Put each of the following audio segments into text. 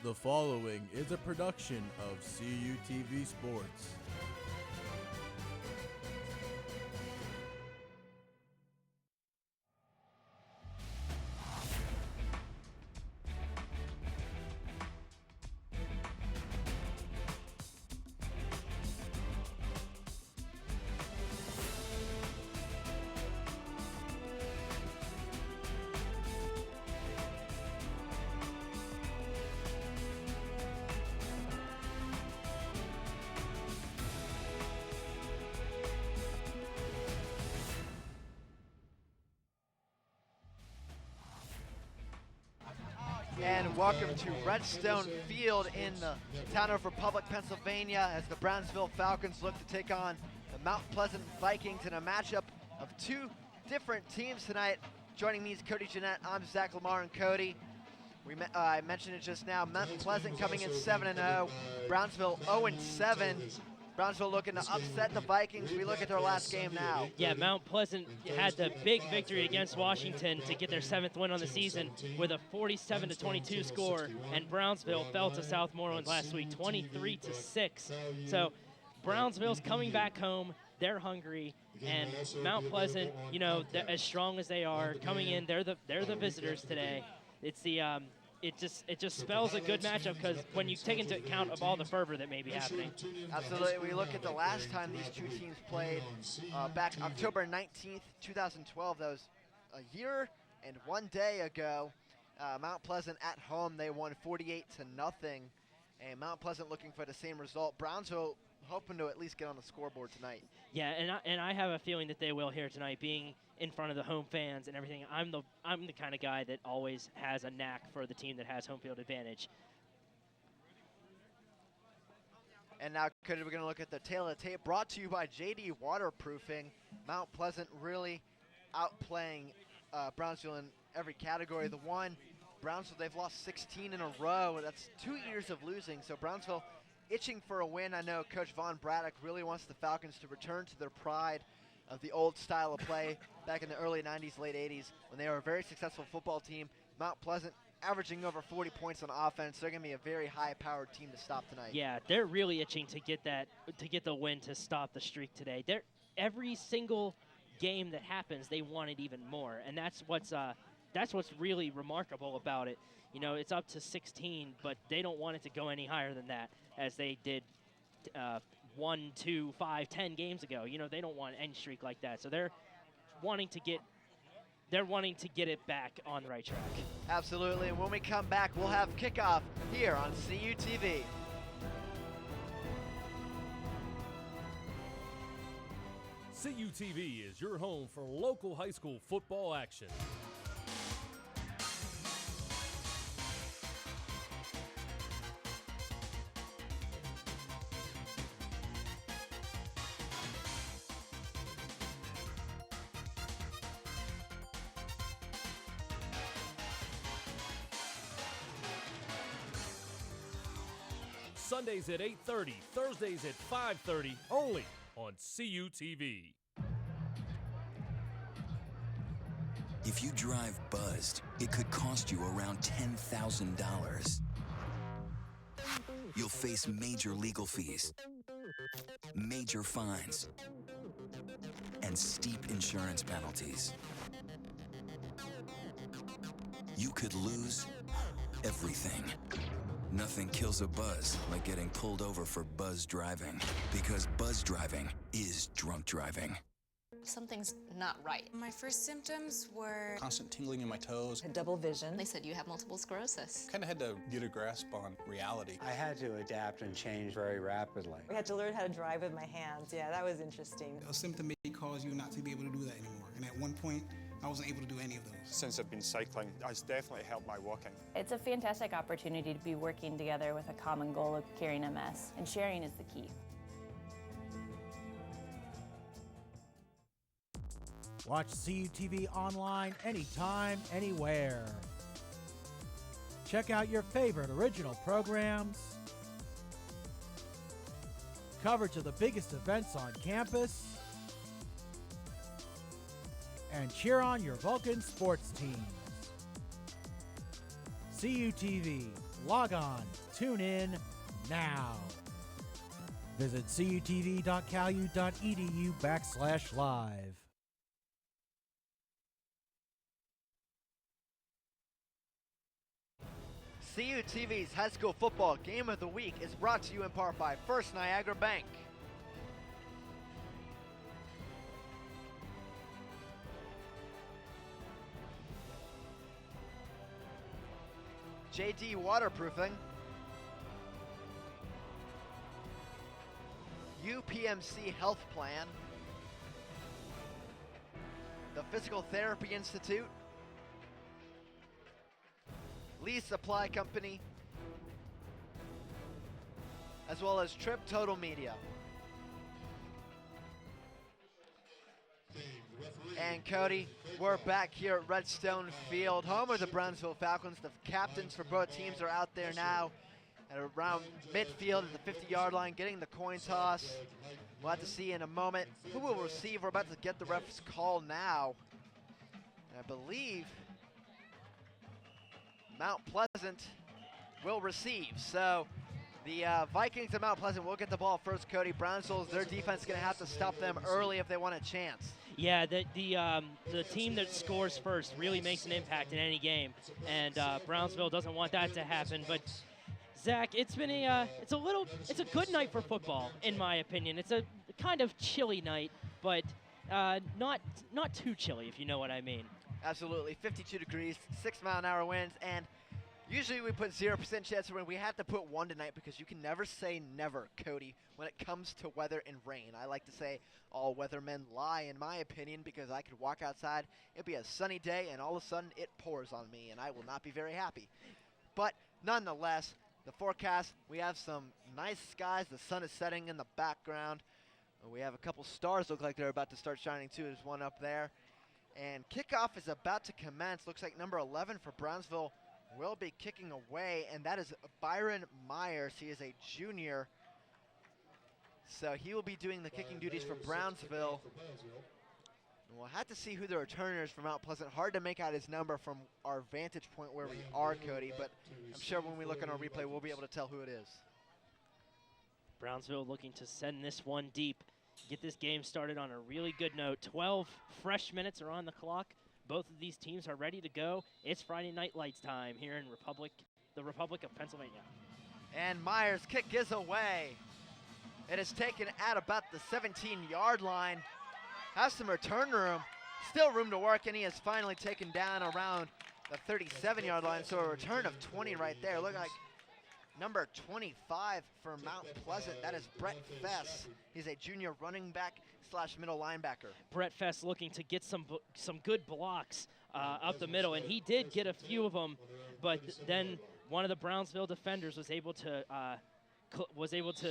The following is a production of CUTV Sports. And welcome to Redstone Field in the town of Republic, Pennsylvania, as the Brownsville Falcons look to take on the Mount Pleasant Vikings in a matchup of two different teams tonight. Joining me is Cody Jeanette. I'm Zach Lamar, and Cody, I mentioned it just now, Mount Pleasant coming in 7-0, Brownsville 0-7. Brownsville looking to upset the Vikings. We look at their last game now. Yeah, Mount Pleasant had the big victory against Washington to get their 7th win on the season with a 47-22 score, and Brownsville fell to Southmoreland last week 23-6. So Brownsville's coming back home. They're hungry, and Mount Pleasant, you know, as strong as they are, coming in, they're the visitors today. It's the It just spells a good matchup, because when you take into account of all the fervor that may be happening. Absolutely. We look at the last time these two teams played back October 19th, 2012. That was a year and 1 day ago. Mount Pleasant at home, they won 48-0. And Mount Pleasant looking for the same result. Brownsville hoping to at least get on the scoreboard tonight. Yeah, and I have a feeling that they will here tonight, being in front of the home fans and everything. I'm the kind of guy that always has a knack for the team that has home field advantage. And now, Cody, we're going to look at the tail of the tape, brought to you by JD Waterproofing. Mount Pleasant really outplaying Brownsville in every category. The one, Brownsville, they've lost 16 in a row. That's 2 years of losing. So Brownsville itching for a win. I know Coach Von Braddock really wants the Falcons to return to their pride of the old style of play back in the early 90s, late 80s, when they were a very successful football team. Mount Pleasant averaging over 40 points on offense. They're going to be a very high-powered team to stop tonight. Yeah, they're really itching to get the win to stop the streak today. Every single game that happens, they want it even more, and that's what's really remarkable about it. You know, it's up to 16, but they don't want it to go any higher than that, as they did 1, 2, 5, 10 games ago. You know, they don't want any streak like that. So they're wanting to get it back on the right track. Absolutely. And when we come back, we'll have kickoff here on CUTV. CUTV is your home for local high school football action. Sundays at 8:30, Thursdays at 5:30, only on CUTV. If you drive buzzed, it could cost you around $10,000. You'll face major legal fees, major fines, and steep insurance penalties. You could lose everything. Nothing kills a buzz like getting pulled over for buzz driving, because buzz driving is drunk driving. Something's not right. My first symptoms were constant tingling in my toes. Had double vision. They said you have multiple sclerosis. Kind of had to get a grasp on reality. I had to adapt and change very rapidly. I had to learn how to drive with my hands. Yeah, that was interesting. A symptom may cause you not to be able to do that anymore. And at one point, I wasn't able to do any of those. Since I've been cycling, it's definitely helped my walking. It's a fantastic opportunity to be working together with a common goal of curing MS, and sharing is the key. Watch CUTV online anytime, anywhere. Check out your favorite original programs, coverage of the biggest events on campus, and cheer on your Vulcan sports teams. CUTV, Log on, tune in now. Visit cutv.calu.edu/live. CUTV's High School Football Game of the Week is brought to you in part by First Niagara Bank. JD Waterproofing. UPMC Health Plan. The Physical Therapy Institute. Lee Supply Company, as well as Trip Total Media. And Cody, we're back here at Redstone Field, home of the Brownsville Falcons. The captains for both teams are out there now at around midfield at the 50-yard line, getting the coin toss. We'll have to see in a moment who will receive. We're about to get the ref's call now. And I believe Mount Pleasant will receive. So the Vikings of Mount Pleasant will get the ball first, Cody. Brownsville, their defense is going to have to stop them early if they want a chance. Yeah, the team that scores first really makes an impact in any game, and Brownsville doesn't want that to happen. But Zach, it's been it's a good night for football, in my opinion. It's a kind of chilly night, but not too chilly, if you know what I mean. Absolutely, 52 degrees, 6-mile-an-hour winds, and usually we put 0% chance of rain. We have to put 1 tonight because you can never say never, Cody, when it comes to weather and rain. I like to say all weathermen lie, in my opinion, because I could walk outside, it'd be a sunny day, and all of a sudden it pours on me, and I will not be very happy. But nonetheless, the forecast, we have some nice skies. The sun is setting in the background. We have a couple stars look like they're about to start shining too. There's one up there. And kickoff is about to commence. Looks like number 11 for Brownsville will be kicking away, and that is Byron Myers. He is a junior, so he will be doing the kicking duties for Brownsville. And we'll have to see who the returner is for Mount Pleasant. Hard to make out his number from our vantage point where we are, Cody, but I'm sure when we look on our replay, we'll be able to tell who it is. Brownsville looking to send this one deep. Get this game started on a really good note. 12 fresh minutes are on the clock. Both of these teams are ready to go. It's Friday Night Lights time here in the Republic of Pennsylvania. And Myers' kick is away. It is taken at about the 17-yard line. Has some return room. Still room to work, and he is finally taken down around the 37-yard line. So a return of 20 right there. Look like number 25 for Mount Pleasant. That is Brett Fess. He's a junior running back / middle linebacker. Brett Fess looking to get some good blocks up the middle, and he did get a few of them, but then one of the Brownsville defenders was able to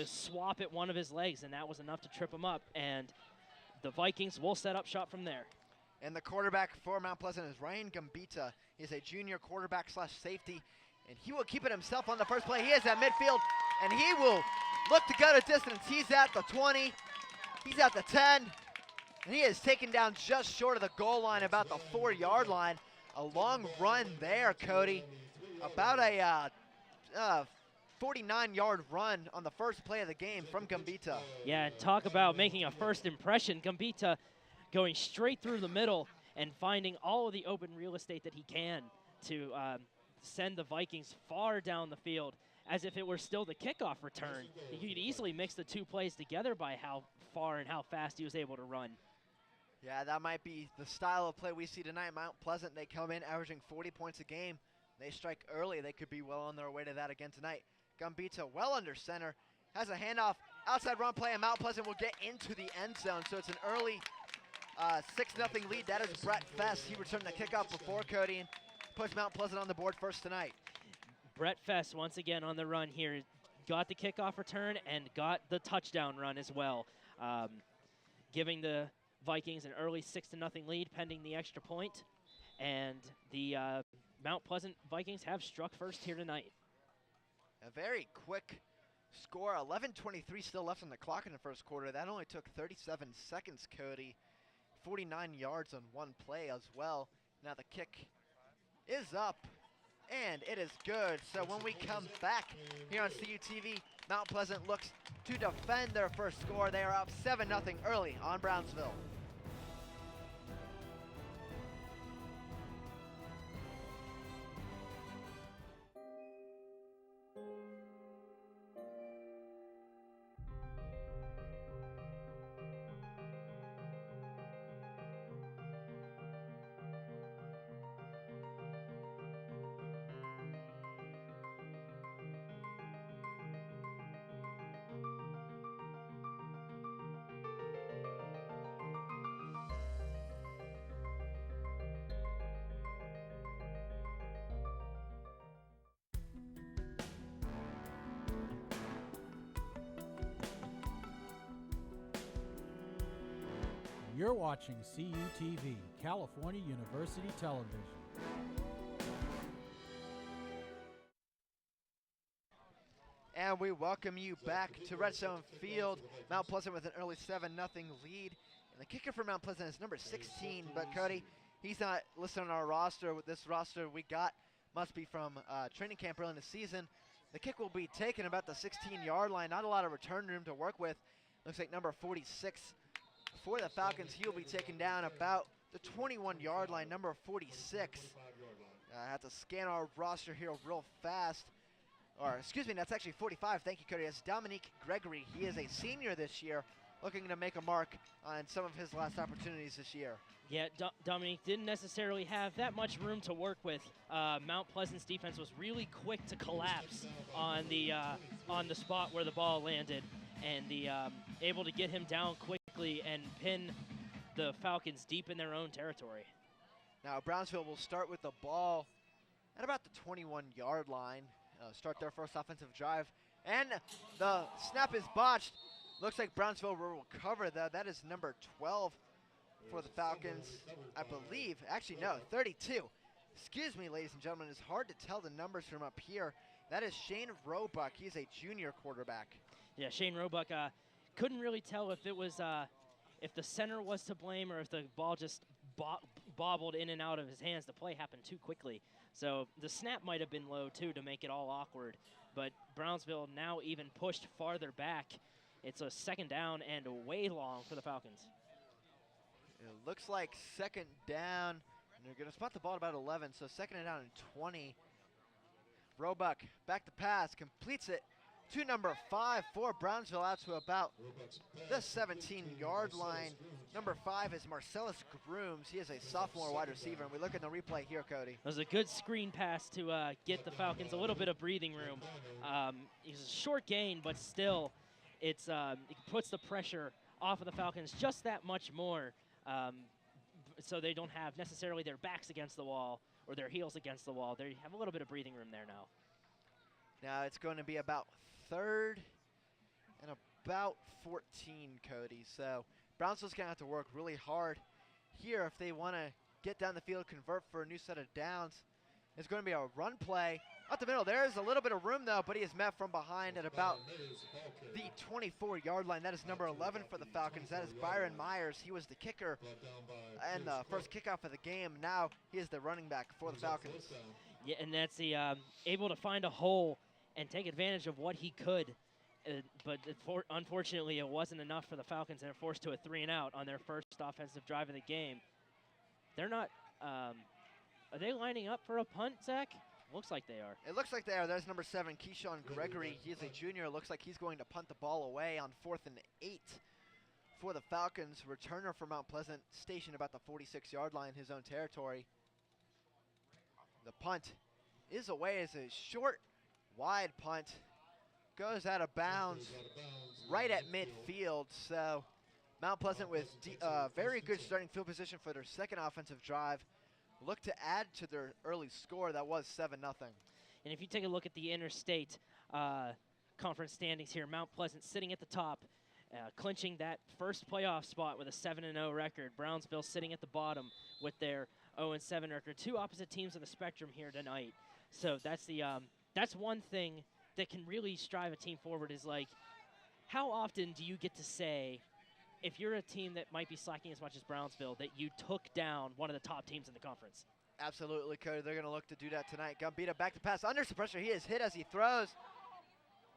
swap at one of his legs, and that was enough to trip him up, and the Vikings will set up shop from there. And the quarterback for Mount Pleasant is Ryan Gambita. He's a junior quarterback / safety, and he will keep it himself on the first play. He is at midfield, and he will look to go to distance. He's at the 20. He's at the 10, and he is taken down just short of the goal line, about the 4-yard line. A long run there, Cody. About a 49-yard run on the first play of the game from Gambita. Yeah, talk about making a first impression. Gambita going straight through the middle and finding all of the open real estate that he can to send the Vikings far down the field, as if it were still the kickoff return. You could easily mix the two plays together by how far and how fast he was able to run. Yeah, that might be the style of play we see tonight. Mount Pleasant, they come in averaging 40 points a game. They strike early. They could be well on their way to that again tonight. Gambita well under center, has a handoff, outside run play, and Mount Pleasant will get into the end zone. So it's an early 6-0 lead. That is Brett Fess. He returned the kickoff before, Cody, and puts Mount Pleasant on the board first tonight. Brett Fess once again on the run here. Got the kickoff return and got the touchdown run as well, giving the Vikings an early 6-0 lead pending the extra point. And the Mount Pleasant Vikings have struck first here tonight. A very quick score. 11:23 still left on the clock in the first quarter. That only took 37 seconds, Cody. 49 yards on one play as well. Now the kick is up, and it is good. So when we come back here on CUTV, Mount Pleasant looks to defend their first score. They are up 7-0 early on Brownsville. You're watching CUTV, California University Television. And we welcome you back to Redstone Field. Mount Pleasant with an early 7-0 lead. And the kicker for Mount Pleasant is number 16. But Cody, he's not listed on our roster. With this roster we got must be from training camp early in the season. The kick will be taken about the 16-yard line. Not a lot of return room to work with. Looks like number 46 for the Falcons. He'll be taken down about the 21-yard line, number 46. I have to scan our roster here real fast. Or, excuse me, that's actually 45. Thank you, Cody. It's Dominique Gregory. He is a senior this year, looking to make a mark on some of his last opportunities this year. Yeah, Dominique didn't necessarily have that much room to work with. Mount Pleasant's defense was really quick to collapse on the spot where the ball landed, and able to get him down quickly and pin the Falcons deep in their own territory. Now Brownsville will start with the ball at about the 21-yard line. Start their first offensive drive, and the snap is botched. Looks like Brownsville will recover that. That is number 12 for the Falcons, I believe. Actually, no, 32. Excuse me, ladies and gentlemen. It's hard to tell the numbers from up here. That is Shane Roebuck. He's a junior quarterback. Yeah, Shane Roebuck couldn't really tell if it was if the center was to blame or if the ball just bobbled in and out of his hands. The play happened too quickly. So the snap might have been low, too, to make it all awkward. But Brownsville now even pushed farther back. It's a second down and way long for the Falcons. It looks like second down, and they're going to spot the ball at about 11, so second and down and 20. Roebuck back to pass, completes it to number 5 for Brownsville out to about the 17-yard line. Number 5 is Marcellus Grooms. He is a sophomore wide receiver, and we look at the replay here, Cody. It was a good screen pass to get the Falcons a little bit of breathing room. It's a short gain, but still, it puts the pressure off of the Falcons just that much more, so they don't have necessarily their backs against the wall or their heels against the wall. They have a little bit of breathing room there now. Now it's going to be about third and about 14, Cody. So Brownsville's going to have to work really hard here if they want to get down the field, convert for a new set of downs. It's going to be a run play up the middle. There's a little bit of room, though, but he is met from behind at about the 24-yard line. That is number 11 for the Falcons. That is Byron Myers. He was the kicker and the first kickoff of the game. Now he is the running back for the Falcons. Yeah, and that's the able to find a hole and take advantage of what he could. But unfortunately, it wasn't enough for the Falcons, and they're forced to a 3-and-out on their first offensive drive of the game. They're not are they lining up for a punt, Zach? Looks like they are. It looks like they are. There's number 7, Keyshawn Gregory. He is a junior. Looks like he's going to punt the ball away on 4th and 8 for the Falcons. Returner for Mount Pleasant, stationed about the 46-yard line, his own territory. The punt is away as a short, wide punt. Goes out of bounds right at midfield. So Mount Pleasant with very good starting field position for their second offensive drive. Look to add to their early score. That was 7-0. And if you take a look at the interstate conference standings here, Mount Pleasant sitting at the top, clinching that first playoff spot with a 7-0 record. Brownsville sitting at the bottom with their 0-7 record. Two opposite teams of the spectrum here tonight. So that's one thing that can really strive a team forward is like, how often do you get to say, if you're a team that might be slacking as much as Brownsville, that you took down one of the top teams in the conference? Absolutely, Cody. They're going to look to do that tonight. Gambita back to pass. Under some pressure. He is hit as he throws.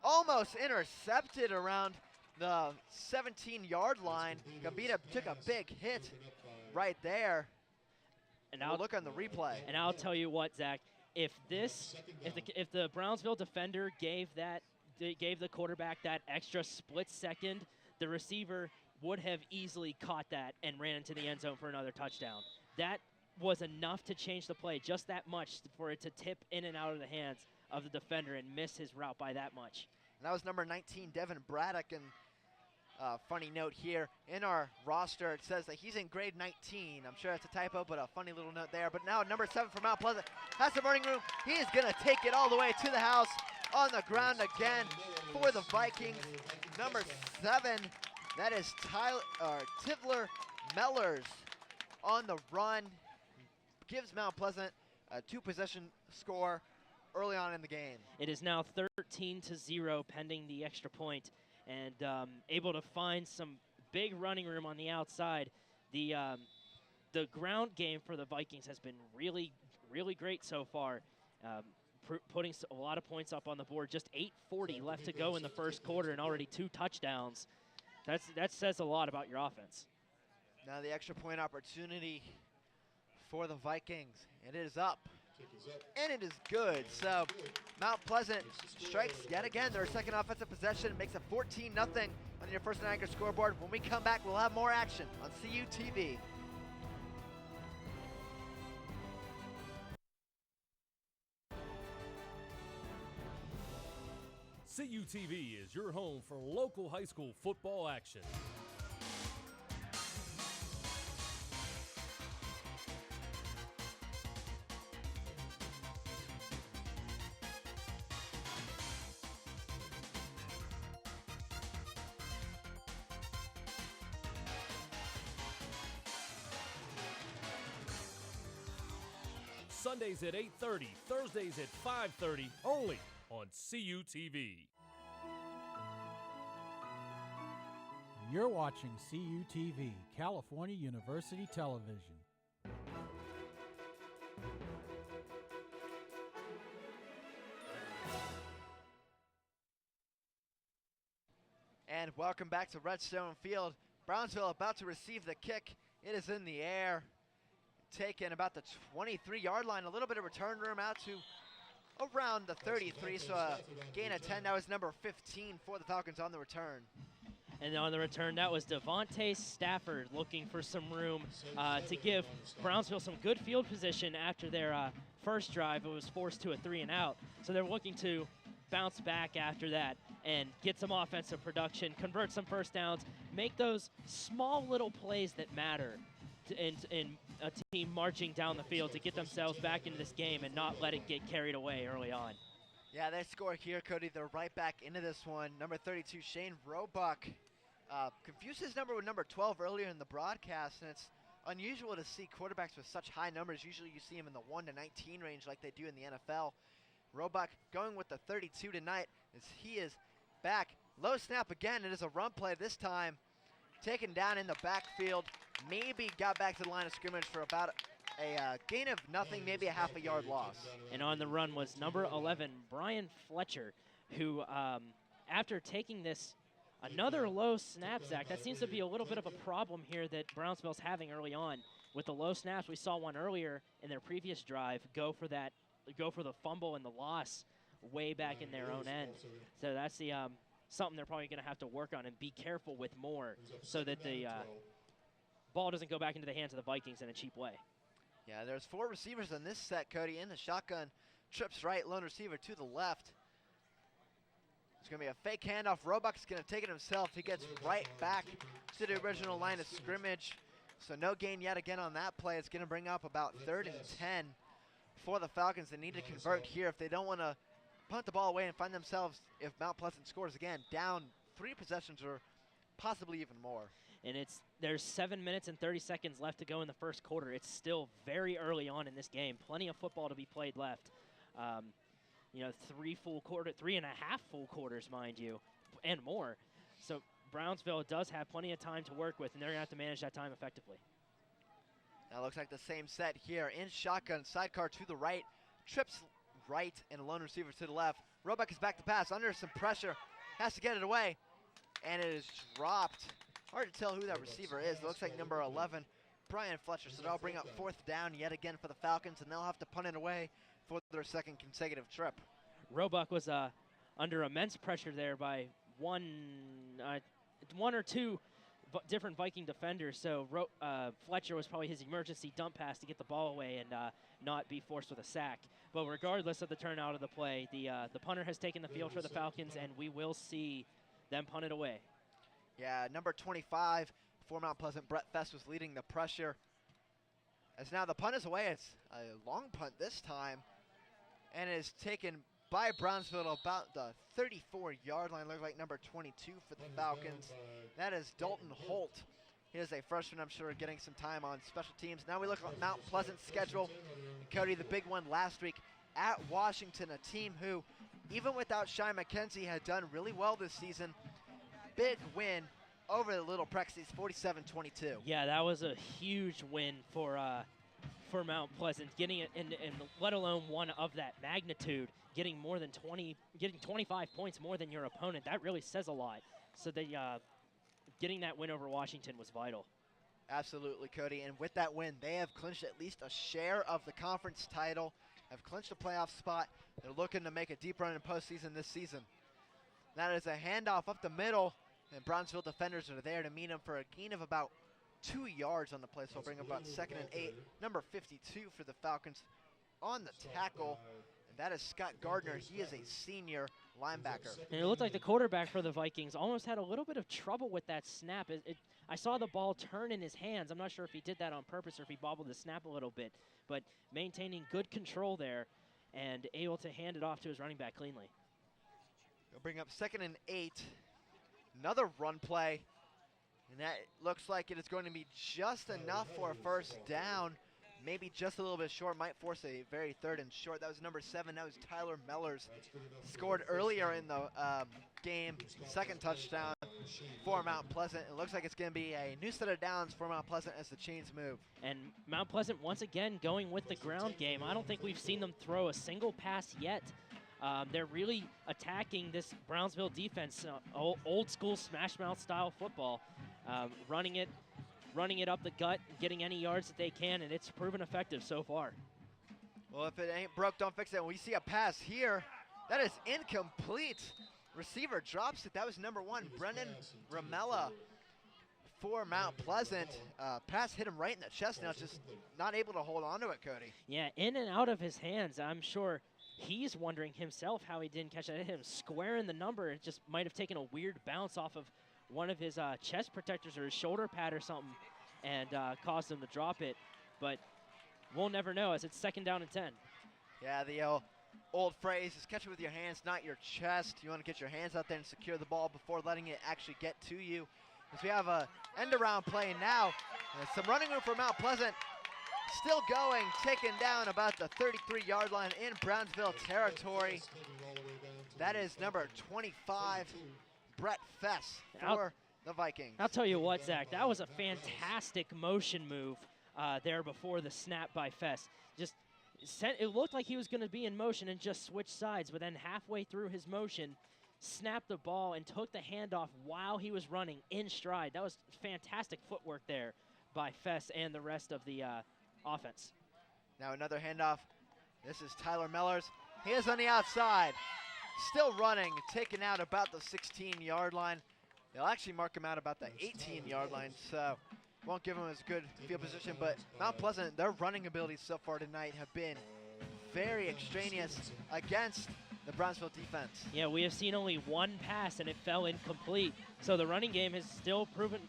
Almost intercepted around the 17-yard line. Gambita took a big hit right there. And I'll look on the replay. And I'll tell you what, Zach, if the Brownsville defender gave the quarterback that extra split second, the receiver would have easily caught that and ran into the end zone for another touchdown. That was enough to change the play, just that much for it to tip in and out of the hands of the defender and miss his route by that much. And that was number 19, Devin Braddock. And funny note here, in our roster, it says that he's in grade 19. I'm sure that's a typo, but a funny little note there. But now number 7 from Mount Pleasant has the running room. He is going to take it all the way to the house on the ground again for the Vikings. Number 7, that is Tivler Mellers on the run. Gives Mount Pleasant a 2-possession score early on in the game. It is now 13-0 pending the extra point, and able to find some big running room on the outside. The ground game for the Vikings has been really, really great so far, putting a lot of points up on the board. Just 8:40 left to go in the first quarter and already 2 touchdowns. That says a lot about your offense. Now the extra point opportunity for the Vikings. It is up. And it is good. So Mount Pleasant strikes yet again their second offensive possession, makes it 14-0 on your First Niagara scoreboard. When we come back, we'll have more action on CUTV. CUTV is your home for local high school football action. Sundays at 8:30, Thursdays at 5:30, only on CUTV. You're watching CUTV, California University Television. And welcome back to Redstone Field. Brownsville about to receive the kick. It is in the air. Taken about the 23-yard line. A little bit of return room out to around the 33. So a gain of 10. That was number 15 for the Falcons on the return. And on the return, that was Devontae Stafford looking for some room to give Brownsville some good field position after their first drive. It was forced to a 3-and-out. So they're looking to bounce back after that and get some offensive production, convert some first downs, make those small little plays that matter in a team marching down the field to get themselves back into this game and not let it get carried away early on. Yeah, they score here, Cody. They're right back into this one. Number 32, Shane Roebuck. Confused his number with number 12 earlier in the broadcast, and it's unusual to see quarterbacks with such high numbers. Usually you see them in the 1 to 19 range like they do in the NFL. Roebuck going with the 32 tonight as he is back. Low snap again. It is a run play this time. Taken down in the backfield. Maybe got back to the line of scrimmage for about a gain of nothing, maybe a half a yard loss. And on the run was number 11, Brian Fletcher, who after taking this another low snap, Zach, that seems to be a little bit of a problem here that Brownsville's having early on. With the low snaps, we saw one earlier in their previous drive go for the fumble and the loss way back in their own end. So that's the something they're probably going to have to work on and be careful with more so that the ball doesn't go back into the hands of the Vikings in a cheap way. Yeah, there's 4 receivers in this set, Cody. In the shotgun, trips right, lone receiver to the left. It's going to be a fake handoff. Roebuck's going to take it himself. He gets right back to the original line of scrimmage. So no gain yet again on that play. It's going to bring up about 3rd and 10 for the Falcons. They need to convert here if they don't want to punt the ball away and find themselves, if Mount Pleasant scores again, down 3 possessions or possibly even more. And there's 7 minutes and 30 seconds left to go in the first quarter. It's still very early on in this game. Plenty of football to be played left. 3.5 full quarters, mind you, and more. So Brownsville does have plenty of time to work with, and they're going to have to manage that time effectively. Now looks like the same set here in shotgun, sidecar to the right, trips right, and a lone receiver to the left. Roebuck is back to pass, under some pressure, has to get it away, and it is dropped. Hard to tell who that receiver is. It looks like number 11, Brian Fletcher. So they'll bring up 4th down yet again for the Falcons, and they'll have to punt it away for their 2nd consecutive trip. Roebuck was under immense pressure there by one or two different Viking defenders. So Fletcher was probably his emergency dump pass to get the ball away and not be forced with a sack. But regardless of the turnout of the play, the punter has taken the field for the Falcons, and we will see them punt it away. Yeah, number 25 for Mount Pleasant, Brett Fest, was leading the pressure. As now the punt is away. It's a long punt this time, and it is taken by Brownsville about the 34-yard line. Looks like number 22 for the Falcons. That is Dalton Holt. He is a freshman, I'm sure, getting some time on special teams. Now we look at Mount Pleasant's schedule. And Cody, the big one last week at Washington, a team who, even without Shy McKenzie, had done really well this season. Big win over the Little Prexies, 47-22. Yeah, that was a huge win for Mount Pleasant, getting it, and let alone one of that magnitude, getting 25 points more than your opponent. That really says a lot. So getting that win over Washington was vital. Absolutely, Cody. And with that win, they have clinched at least a share of the conference title, have clinched a playoff spot. They're looking to make a deep run in postseason this season. That is a handoff up the middle, and Brownsville defenders are there to meet him for a gain of about 2 yards on the play, so we'll bring up about 2nd and 8. Number 52 for the Falcons on the tackle, and that is Scott Gardner. He is a senior linebacker. And it looked like the quarterback for the Vikings almost had a little bit of trouble with that snap. I saw the ball turn in his hands. I'm not sure if he did that on purpose or if he bobbled the snap a little bit, but maintaining good control there and able to hand it off to his running back cleanly. We'll bring up 2nd and 8. Another run play. And that looks like it is going to be just enough for a 1st down. Maybe just a little bit short. Might force a very 3rd and short. That was number 7. That was Tyler Mellors. Scored earlier in the game. 2nd touchdown for Mount Pleasant. It looks like it's going to be a new set of downs for Mount Pleasant as the chains move. And Mount Pleasant once again going with the ground game. I don't think we've seen them throw a single pass yet. They're really attacking this Brownsville defense, old school smash mouth style football, running it up the gut, getting any yards that they can, and it's proven effective so far. Well, if it ain't broke, don't fix it. We see a pass here. That is incomplete. Receiver drops it. That was number 1, Brennan Ramella for Mount Pleasant. Pass hit him right in the chest now, just not able to hold on to it, Cody. Yeah, in and out of his hands. I'm sure he's wondering himself how he didn't catch it. Hit him square in the number. It just might have taken a weird bounce off of one of his chest protectors or his shoulder pad or something and caused him to drop it. But we'll never know as it's 2nd down and 10. Yeah, the old phrase is catch it with your hands, not your chest. You want to get your hands out there and secure the ball before letting it actually get to you. As we have a end around play now. Some running room for Mount Pleasant. Still going, taken down about the 33-yard line in Brownsville territory. That is number 25, Brett Fess for the Vikings. I'll tell you what, Zach, that was a fantastic motion move there before the snap by Fess. It looked like he was going to be in motion and just switch sides, but then halfway through his motion, snapped the ball and took the handoff while he was running in stride. That was fantastic footwork there by Fess and the rest of the offense. Now another handoff. This is Tyler Mellors. He is on the outside. Still running, taken out about the 16-yard line. They'll actually mark him out about the 18-yard line, so won't give him as good field position, but Mount Pleasant, their running abilities so far tonight have been very extraneous against the Brownsville defense. Yeah, we have seen only one pass and it fell incomplete. So the running game has still proving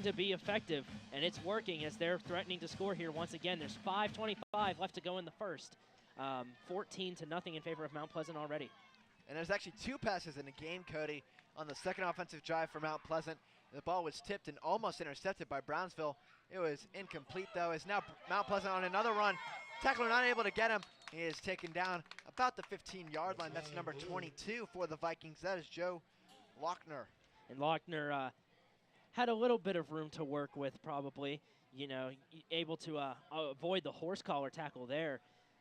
to be effective, and it's working as they're threatening to score here once again. There's 5:25 left to go in the first. 14-0 in favor of Mount Pleasant already. And there's actually 2 passes in the game, Cody, on the 2nd offensive drive for Mount Pleasant. The ball was tipped and almost intercepted by Brownsville. It was incomplete, though. It's now Mount Pleasant on another run. Tackler not able to get him. He is taken down about the 15-yard line. That's number 22 for the Vikings. That is Joe Lochner. And Lochner had a little bit of room to work with, probably. able to avoid the horse collar tackle there.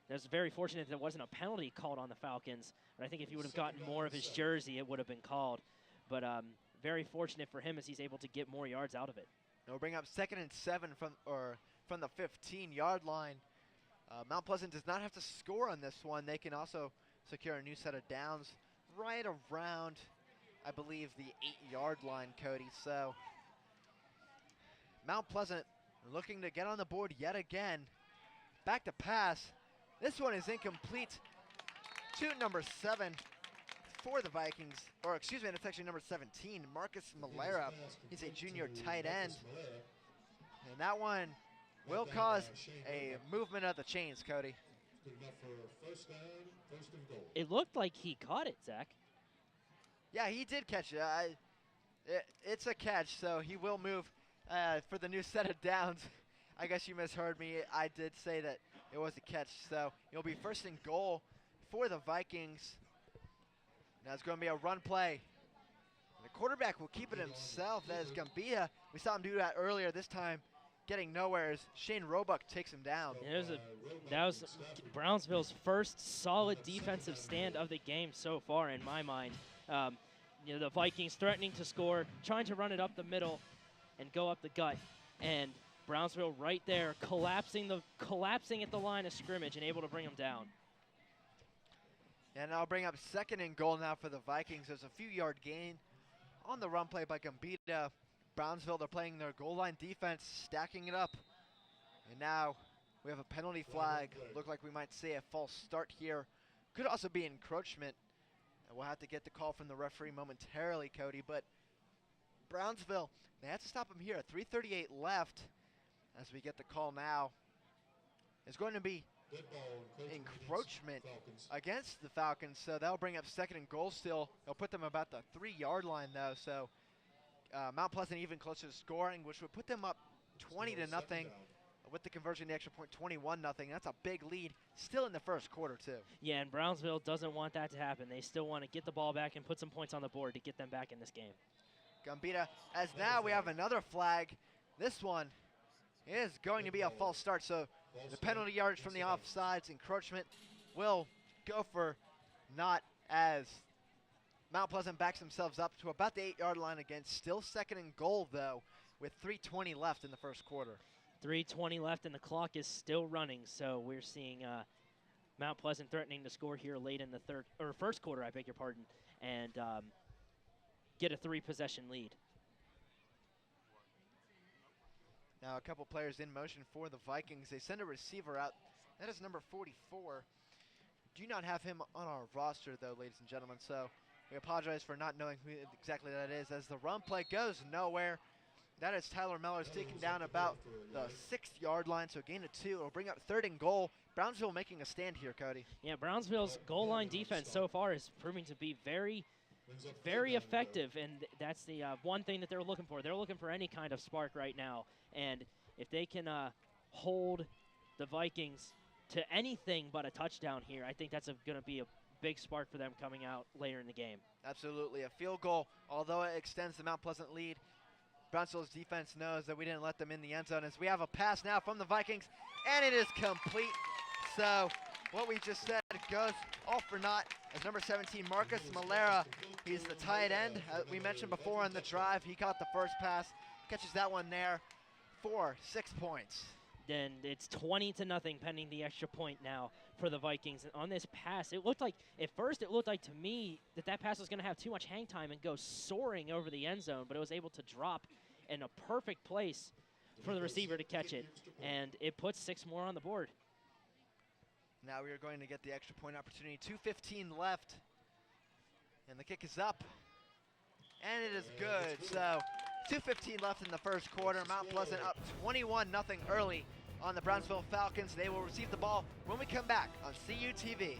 It was very fortunate that there wasn't a penalty called on the Falcons. But I think if he would have gotten more of his jersey, it would have been called. But very fortunate for him as he's able to get more yards out of it. They'll bring up 2nd and 7 from the 15-yard line. Mount Pleasant does not have to score on this one. They can also secure a new set of downs right around, I believe, the 8-yard line, Cody. So Mount Pleasant looking to get on the board yet again. Back to pass. This one is incomplete to number 7 for the Vikings. Or excuse me, it's actually number 17, Marcus Malera. He's a junior tight end. And that one will cause a movement of the chains, Cody. It looked like he caught it, Zach. Yeah, he did catch it. It's a catch, so he will move for the new set of downs. I guess you misheard me. I did say that it was a catch, so it'll be 1st and goal for the Vikings. Now it's going to be a run play. And the quarterback will keep it himself. That is Gambia. We saw him do that earlier. This time, getting nowhere as Shane Roebuck takes him down. Yeah, that was Brownsville's first solid defensive stand of the game so far, in my mind. The Vikings threatening to score, trying to run it up the middle and go up the gut, and Brownsville right there collapsing at the line of scrimmage and able to bring them down. And I'll bring up 2nd and goal now for the Vikings. There's a few-yard gain on the run play by Gambita. Brownsville, they're playing their goal line defense, stacking it up. And now we have a penalty flag. Look like we might see a false start here. Could also be encroachment. And we'll have to get the call from the referee momentarily, Cody. But Brownsville, they have to stop him here. 3:38 left as we get the call now. It's going to be encroachment against the Falcons, so that'll bring up 2nd and goal still. They'll put them about the 3-yard line, though, so Mount Pleasant even closer to scoring, which would put them up 20-0 with the conversion, the extra point, 21-0. That's a big lead still in the first quarter, too. Yeah, and Brownsville doesn't want that to happen. They still want to get the ball back and put some points on the board to get them back in this game. Gambita, as now we have another flag. This one is going to be a false start, so the penalty yardage from the offsides encroachment will go for not, as Mount Pleasant backs themselves up to about the 8-yard line again. Still 2nd and goal, though, with 3:20 left in the first quarter. 3:20 left, and the clock is still running, so we're seeing Mount Pleasant threatening to score here late in the first quarter, I beg your pardon, and get a 3-possession lead. Now a couple players in motion for the Vikings. They send a receiver out. That is number 44. Do not have him on our roster, though, ladies and gentlemen, so we apologize for not knowing who exactly that is. As the run play goes nowhere, that is Tyler Mellors taken down about the 6-yard line, so gain of 2. It'll bring up 3rd and goal. Brownsville making a stand here, Cody. Yeah, Brownsville's goal line defense so far is proving to be very, very effective, and that's the one thing that they're looking for. They're looking for any kind of spark right now, and if they can hold the Vikings to anything but a touchdown here, I think that's going to be a big spark for them coming out later in the game. Absolutely. A field goal, although it extends the Mount Pleasant lead, Brownsville's defense knows that we didn't let them in the end zone, as we have a pass now from the Vikings, and it is complete. So what we just said goes all for naught, as number 17, Marcus Malera, he's the tight end. We mentioned before on the drive, he caught the first pass, catches that one there for 6 points. Then it's 20-0 pending the extra point now for the Vikings. And on this pass, it looked like, at first it looked like to me that pass was going to have too much hang time and go soaring over the end zone, but it was able to drop in a perfect place for the receiver to catch it. And it puts 6 more on the board. Now we are going to get the extra point opportunity. 2:15 left. And the kick is up. And it is good. So 2:15 left in the first quarter. Mount Pleasant up 21-0 early on the Brownsville Falcons. They will receive the ball when we come back on CUTV.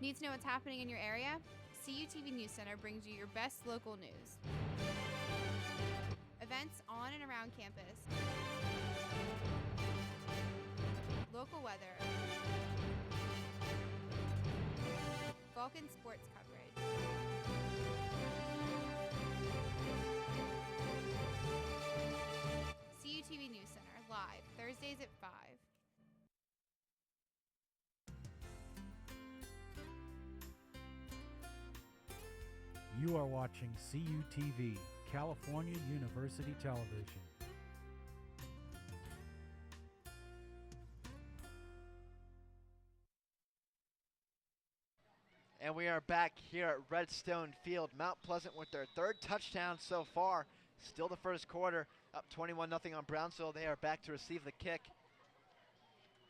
Need to know what's happening in your area? CUTV News Center brings you your best local news. Events on and around campus. Local weather. Falcon sports coverage. CUTV News Center, live, Thursdays at 5. You are watching CUTV, California University Television. And we are back here at Redstone Field. Mount Pleasant with their third touchdown so far. Still the first quarter, up 21-0 on Brownsville. They are back to receive the kick.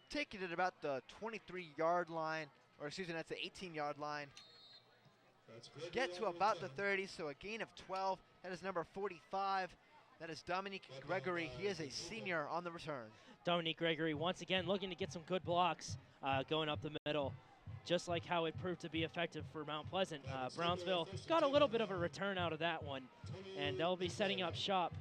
Taking it about the 23-yard line, or excuse me, that's the 18-yard line. Get to about the 30, so a gain of 12. That is number 45. That is Dominique Gregory. He is a senior on the return. Dominique Gregory once again looking to get some good blocks going up the middle, just like how it proved to be effective for Mount Pleasant. Brownsville got a little bit of a return out of that one, and they'll be setting up shop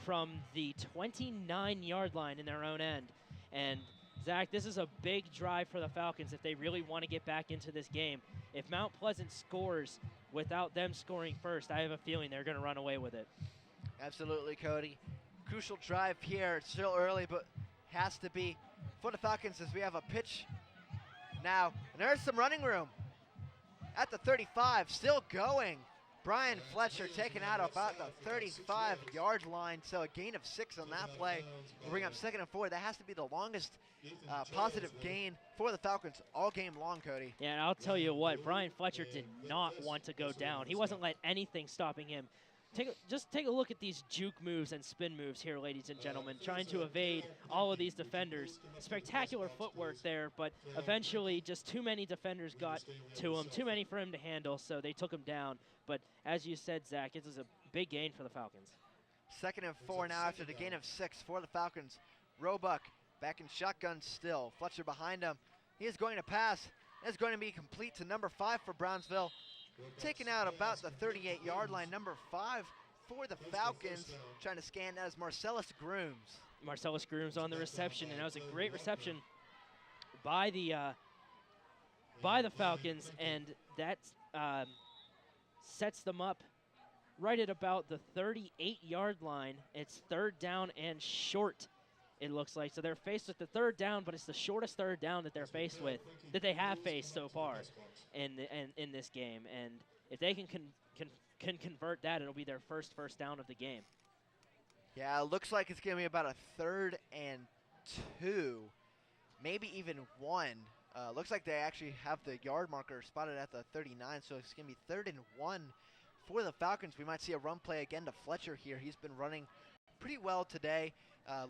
from the 29-yard line in their own end. And Zach, this is a big drive for the Falcons if they really want to get back into this game. If Mount Pleasant scores without them scoring first, I have a feeling they're going to run away with it. Absolutely, Cody. Crucial drive here. It's still early, but has to be for the Falcons as we have a pitch now. And there's some running room at the 35, still going. Brian Fletcher taken out about the 35-yard line, so a gain of 6 on that play. We'll bring up 2nd and 4. That has to be the longest positive gain for the Falcons all game long, Cody. Yeah, and I'll tell you what, Brian Fletcher did not want to go down. He wasn't letting anything stopping him. Just take a look at these juke moves and spin moves here, ladies and gentlemen, trying to evade all of these defenders. Spectacular footwork there, but eventually just too many defenders got to him, too many for him to handle, so they took him down. But as you said, Zach, this is a big gain for the Falcons. 2nd and 4 now after the gain of 6 for the Falcons. Roebuck back in shotgun still. Fletcher behind him. He is going to pass. It's going to be complete to number 5 for Brownsville. Taken out about the 38-yard line, number 5 for the Falcons. Trying to scan that is Marcellus Grooms. Marcellus Grooms on the reception, and that was a great reception by the Falcons, and that sets them up right at about the 38-yard line. It's 3rd down and short, it looks like. So they're faced with the 3rd down, but it's the shortest 3rd down that they're faced with, that they have faced so far in this game. And if they can convert that, it'll be their first down of the game. Yeah, it looks like it's going to be about a 3rd and 2, maybe even 1. Looks like they actually have the yard marker spotted at the 39, so it's going to be 3rd and 1 for the Falcons. We might see a run play again to Fletcher here. He's been running pretty well today.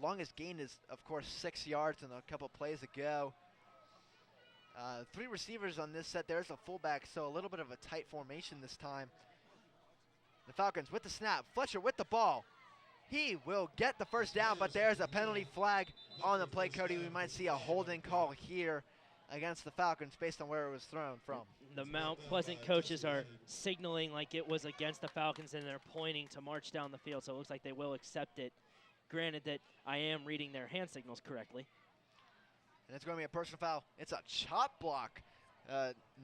Longest gain is, of course, 6 yards and a couple plays ago. 3 receivers on this set. There's a fullback, so a little bit of a tight formation this time. The Falcons with the snap. Fletcher with the ball. He will get the 1st down, but there's a penalty flag on the play, Cody. We might see a holding call here against the Falcons based on where it was thrown from. The Mount Pleasant coaches are signaling like it was against the Falcons, and they're pointing to march down the field, so it looks like they will accept it. Granted that I am reading their hand signals correctly. And it's going to be a personal foul. It's a chop block.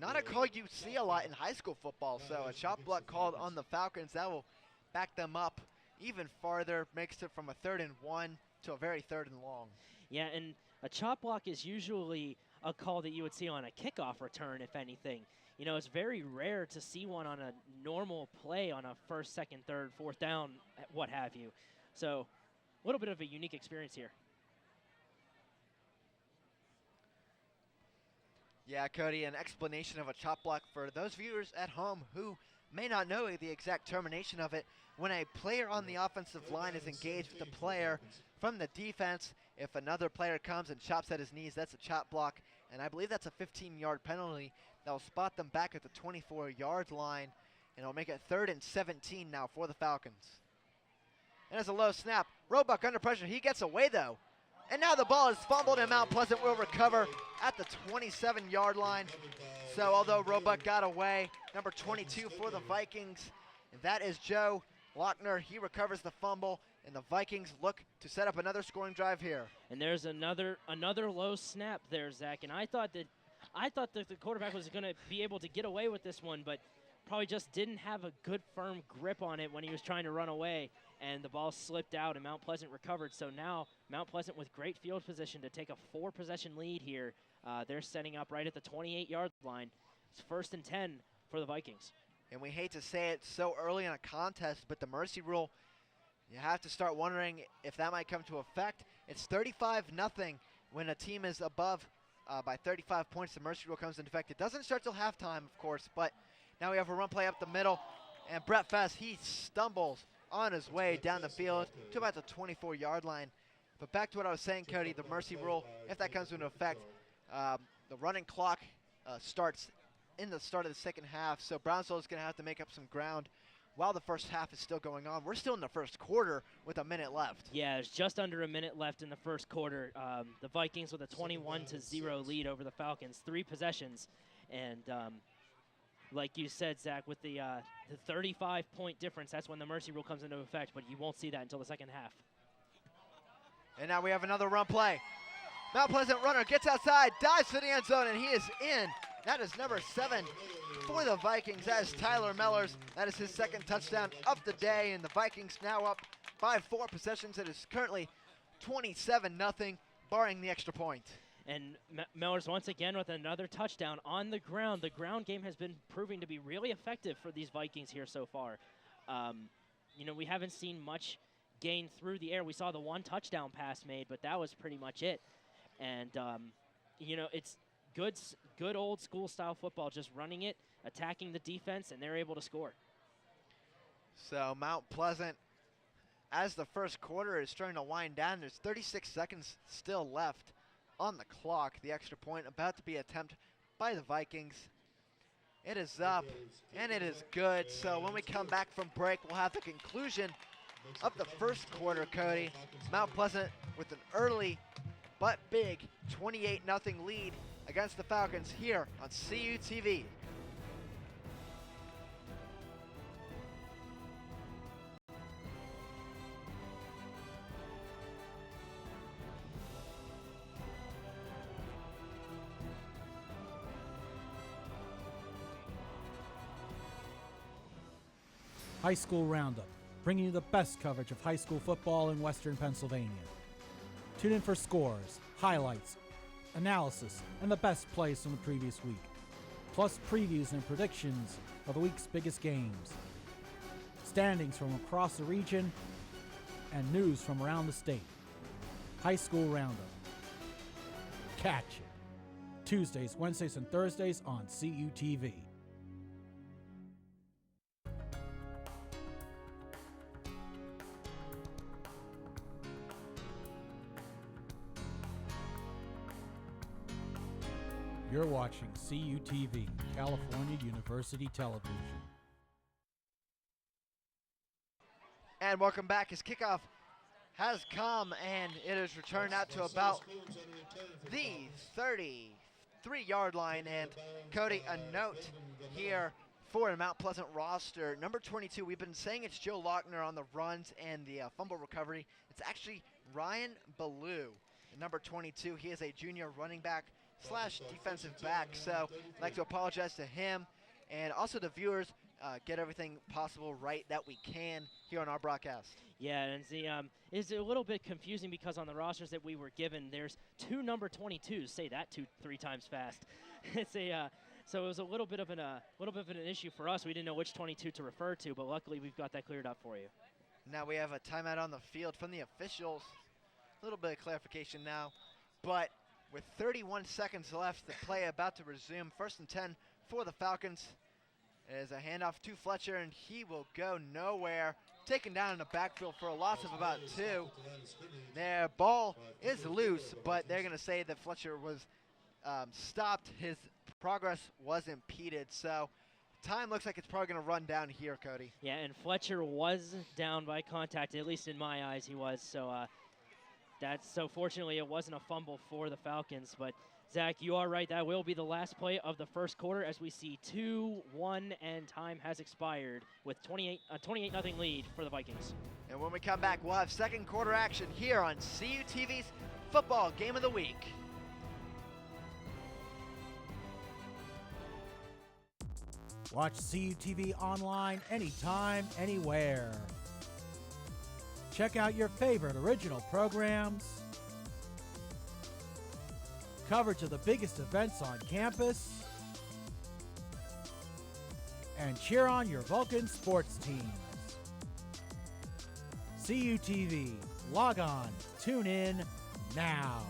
Not a call you see a lot in high school football, so a chop block called on the Falcons. That will back them up even farther, makes it from a 3rd and 1 to a very 3rd and long. Yeah, and a chop block is usually a call that you would see on a kickoff return, if anything. You know, it's very rare to see one on a normal play on a 1st, 2nd, 3rd, 4th down, what have you. So a little bit of a unique experience here. Yeah, Cody, an explanation of a chop block for those viewers at home who may not know the exact termination of it. When a player on the offensive line is engaged with a player from the defense, if another player comes and chops at his knees, that's a chop block. And I believe that's a 15-yard penalty that will spot them back at the 24-yard line, and it'll make it 3rd and 17 now for the Falcons. And it's a low snap. Roebuck under pressure. He gets away, though. And now the ball is fumbled, and Mount Pleasant will recover at the 27-yard line. So although Roebuck got away, number 22 for the Vikings, and that is Joe Lochner. He recovers the fumble, and the Vikings look to set up another scoring drive here. And there's another low snap there, Zach. And I thought I thought that the quarterback was going to be able to get away with this one, but probably just didn't have a good firm grip on it when he was trying to run away, and the ball slipped out and Mount Pleasant recovered. So now Mount Pleasant with great field position to take a 4-possession lead here. They're setting up right at the 28-yard line. It's 1st and 10 for the Vikings. And we hate to say it so early in a contest, but the mercy rule, you have to start wondering if that might come to effect. It's 35-0 when a team is above by 35 points. The mercy rule comes into effect. It doesn't start till halftime, of course, but now we have a run play up the middle, and Brett Fest, he stumbles on his way down the field to about the 24-yard line. But back to what I was saying, Cody, the mercy rule, if that comes into effect, the running clock starts in the start of the second half, so Brownsville is going to have to make up some ground while the first half is still going on. We're still in the first quarter with a minute left. Yeah, there's just under a minute left in the first quarter. The Vikings with a 21-0 lead over the Falcons, 3 possessions, and like you said, Zach, with the 35-point difference, that's when the mercy rule comes into effect, but you won't see that until the second half. And now we have another run play. Mount Pleasant runner gets outside, dives to the end zone, and he is in. That is number 7 for the Vikings. That is Tyler Mellors. That is his second touchdown of the day, and the Vikings now up by 4 possessions. It is currently 27-0, barring the extra point. And Mellors once again with another touchdown on the ground. The ground game has been proving to be really effective for these Vikings here so far. You know, we haven't seen much gain through the air. We saw the 1 touchdown pass made, but that was pretty much it. And, you know, it's good old school style football, just running it, attacking the defense, and they're able to score. So Mount Pleasant, as the first quarter is starting to wind down, there's 36 seconds still left on the clock. The extra point about to be attempted by the Vikings. It is up, and it is good. So when we come back from break, we'll have the conclusion of the first quarter, Cody. Mount Pleasant with an early but big 28-0 lead against the Falcons here on CUTV. High School Roundup, bringing you the best coverage of high school football in Western Pennsylvania. Tune in for scores, highlights, analysis, and the best plays from the previous week, plus previews and predictions of the week's biggest games, standings from across the region, and news from around the state. High School Roundup. Catch it. Tuesdays, Wednesdays, and Thursdays on CUTV. You're watching CUTV, California University Television. And welcome back as kickoff has come, and it is returned out to about the 33-yard line. And Cody, a note here for the Mount Pleasant roster. Number 22, we've been saying it's Joe Lochner on the runs and the fumble recovery. It's actually Ryan Ballou. Number 22, he is a junior running back / defensive back. So I'd like to apologize to him and also the viewers. Get everything possible right that we can here on our broadcast. Yeah, and it's a little bit confusing because on the rosters that we were given, there's 2 number 22s. Say that 2-3 times fast. It's so it was a little bit of an issue for us. We didn't know which 22 to refer to, but luckily we've got that cleared up for you. Now we have a timeout on the field from the officials. A little bit of clarification now, but with 31 seconds left, the play about to resume. 1st and 10 for the Falcons. It is a handoff to Fletcher, and he will go nowhere. Taken down in the backfield for a loss of about 2. Their ball is loose, but they're going to say that Fletcher was stopped. His progress was impeded. So time looks like it's probably going to run down here, Cody. Yeah, and Fletcher was down by contact, at least in my eyes he was. So so fortunately it wasn't a fumble for the Falcons. But Zach, you are right. That will be the last play of the first quarter as we see 2-1 and time has expired with 28-0 lead for the Vikings. And when we come back, we'll have second quarter action here on CUTV's Football Game of the Week. Watch CUTV online anytime, anywhere. Check out your favorite original programs, coverage of the biggest events on campus, and cheer on your Vulcan sports teams. CUTV. Log on. Tune in now.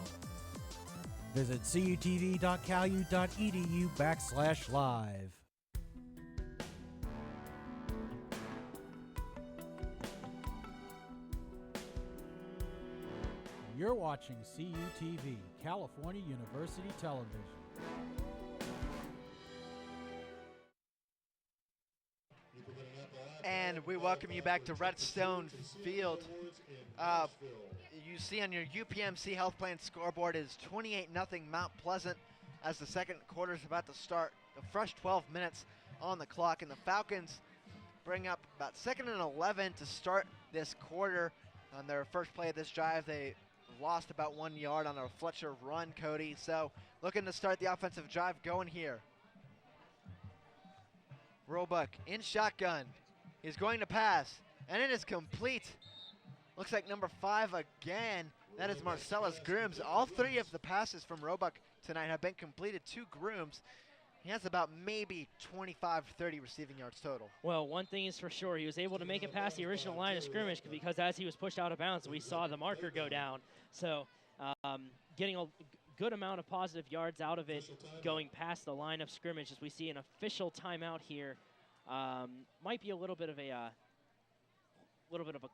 Visit cutv.calu.edu/live. You're watching CUTV, California University Television. And we welcome you back to Redstone Field. You see on your UPMC Health Plan scoreboard is 28-0 Mount Pleasant as the second quarter is about to start. A fresh 12 minutes on the clock, and the Falcons bring up about 2nd and 11 to start this quarter. On their first play of this drive, they lost about 1 yard on a Fletcher run, Cody. So looking to start the offensive drive going here. Roebuck in shotgun. He's going to pass, and it is complete. Looks like number 5 again. That is Marcellus Grooms. All 3 of the passes from Roebuck tonight have been completed to Grooms. He has about maybe 25, 30 receiving yards total. Well, one thing is for sure, he was able to make it past the original line of scrimmage because as he was pushed out of bounds, we saw the marker go down. So getting a good amount of positive yards out of it going past the line of scrimmage as we see an official timeout here. Might be a little bit of a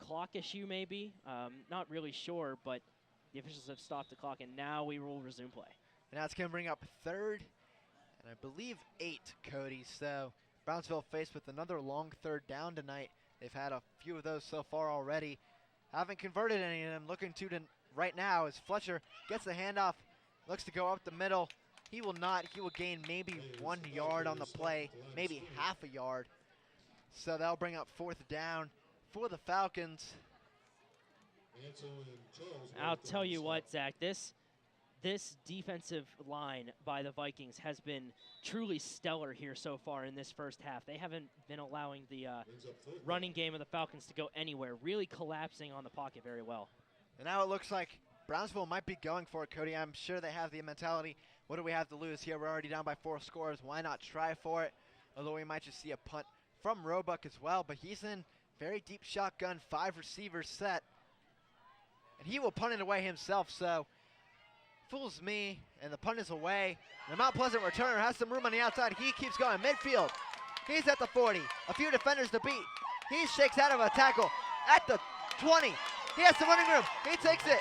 clock issue maybe. Not really sure, but the officials have stopped the clock, and now we will resume play. And that's going to bring up 3rd and I believe 8, Cody. So Brownsville faced with another long 3rd down tonight. They've had a few of those so far already. Haven't converted any of them. Looking to right now as Fletcher gets the handoff, looks to go up the middle. He will not. He will gain maybe 1 yard on the play, maybe half a yard. So that'll bring up 4th down for the Falcons. I'll tell you what, Zach, this defensive line by the Vikings has been truly stellar here so far in this first half. They haven't been allowing the running game of the Falcons to go anywhere, really collapsing on the pocket very well. And now it looks like Brownsville might be going for it, Cody. I'm sure they have the mentality, what do we have to lose here? We're already down by 4 scores. Why not try for it? Although we might just see a punt from Roebuck as well, but he's in very deep shotgun, 5 receivers set. And he will punt it away himself, so fools me, and the punt is away. The Mount Pleasant returner has some room on the outside. He keeps going midfield. He's at the 40. A few defenders to beat. He shakes out of a tackle at the 20. He has some running room. He takes it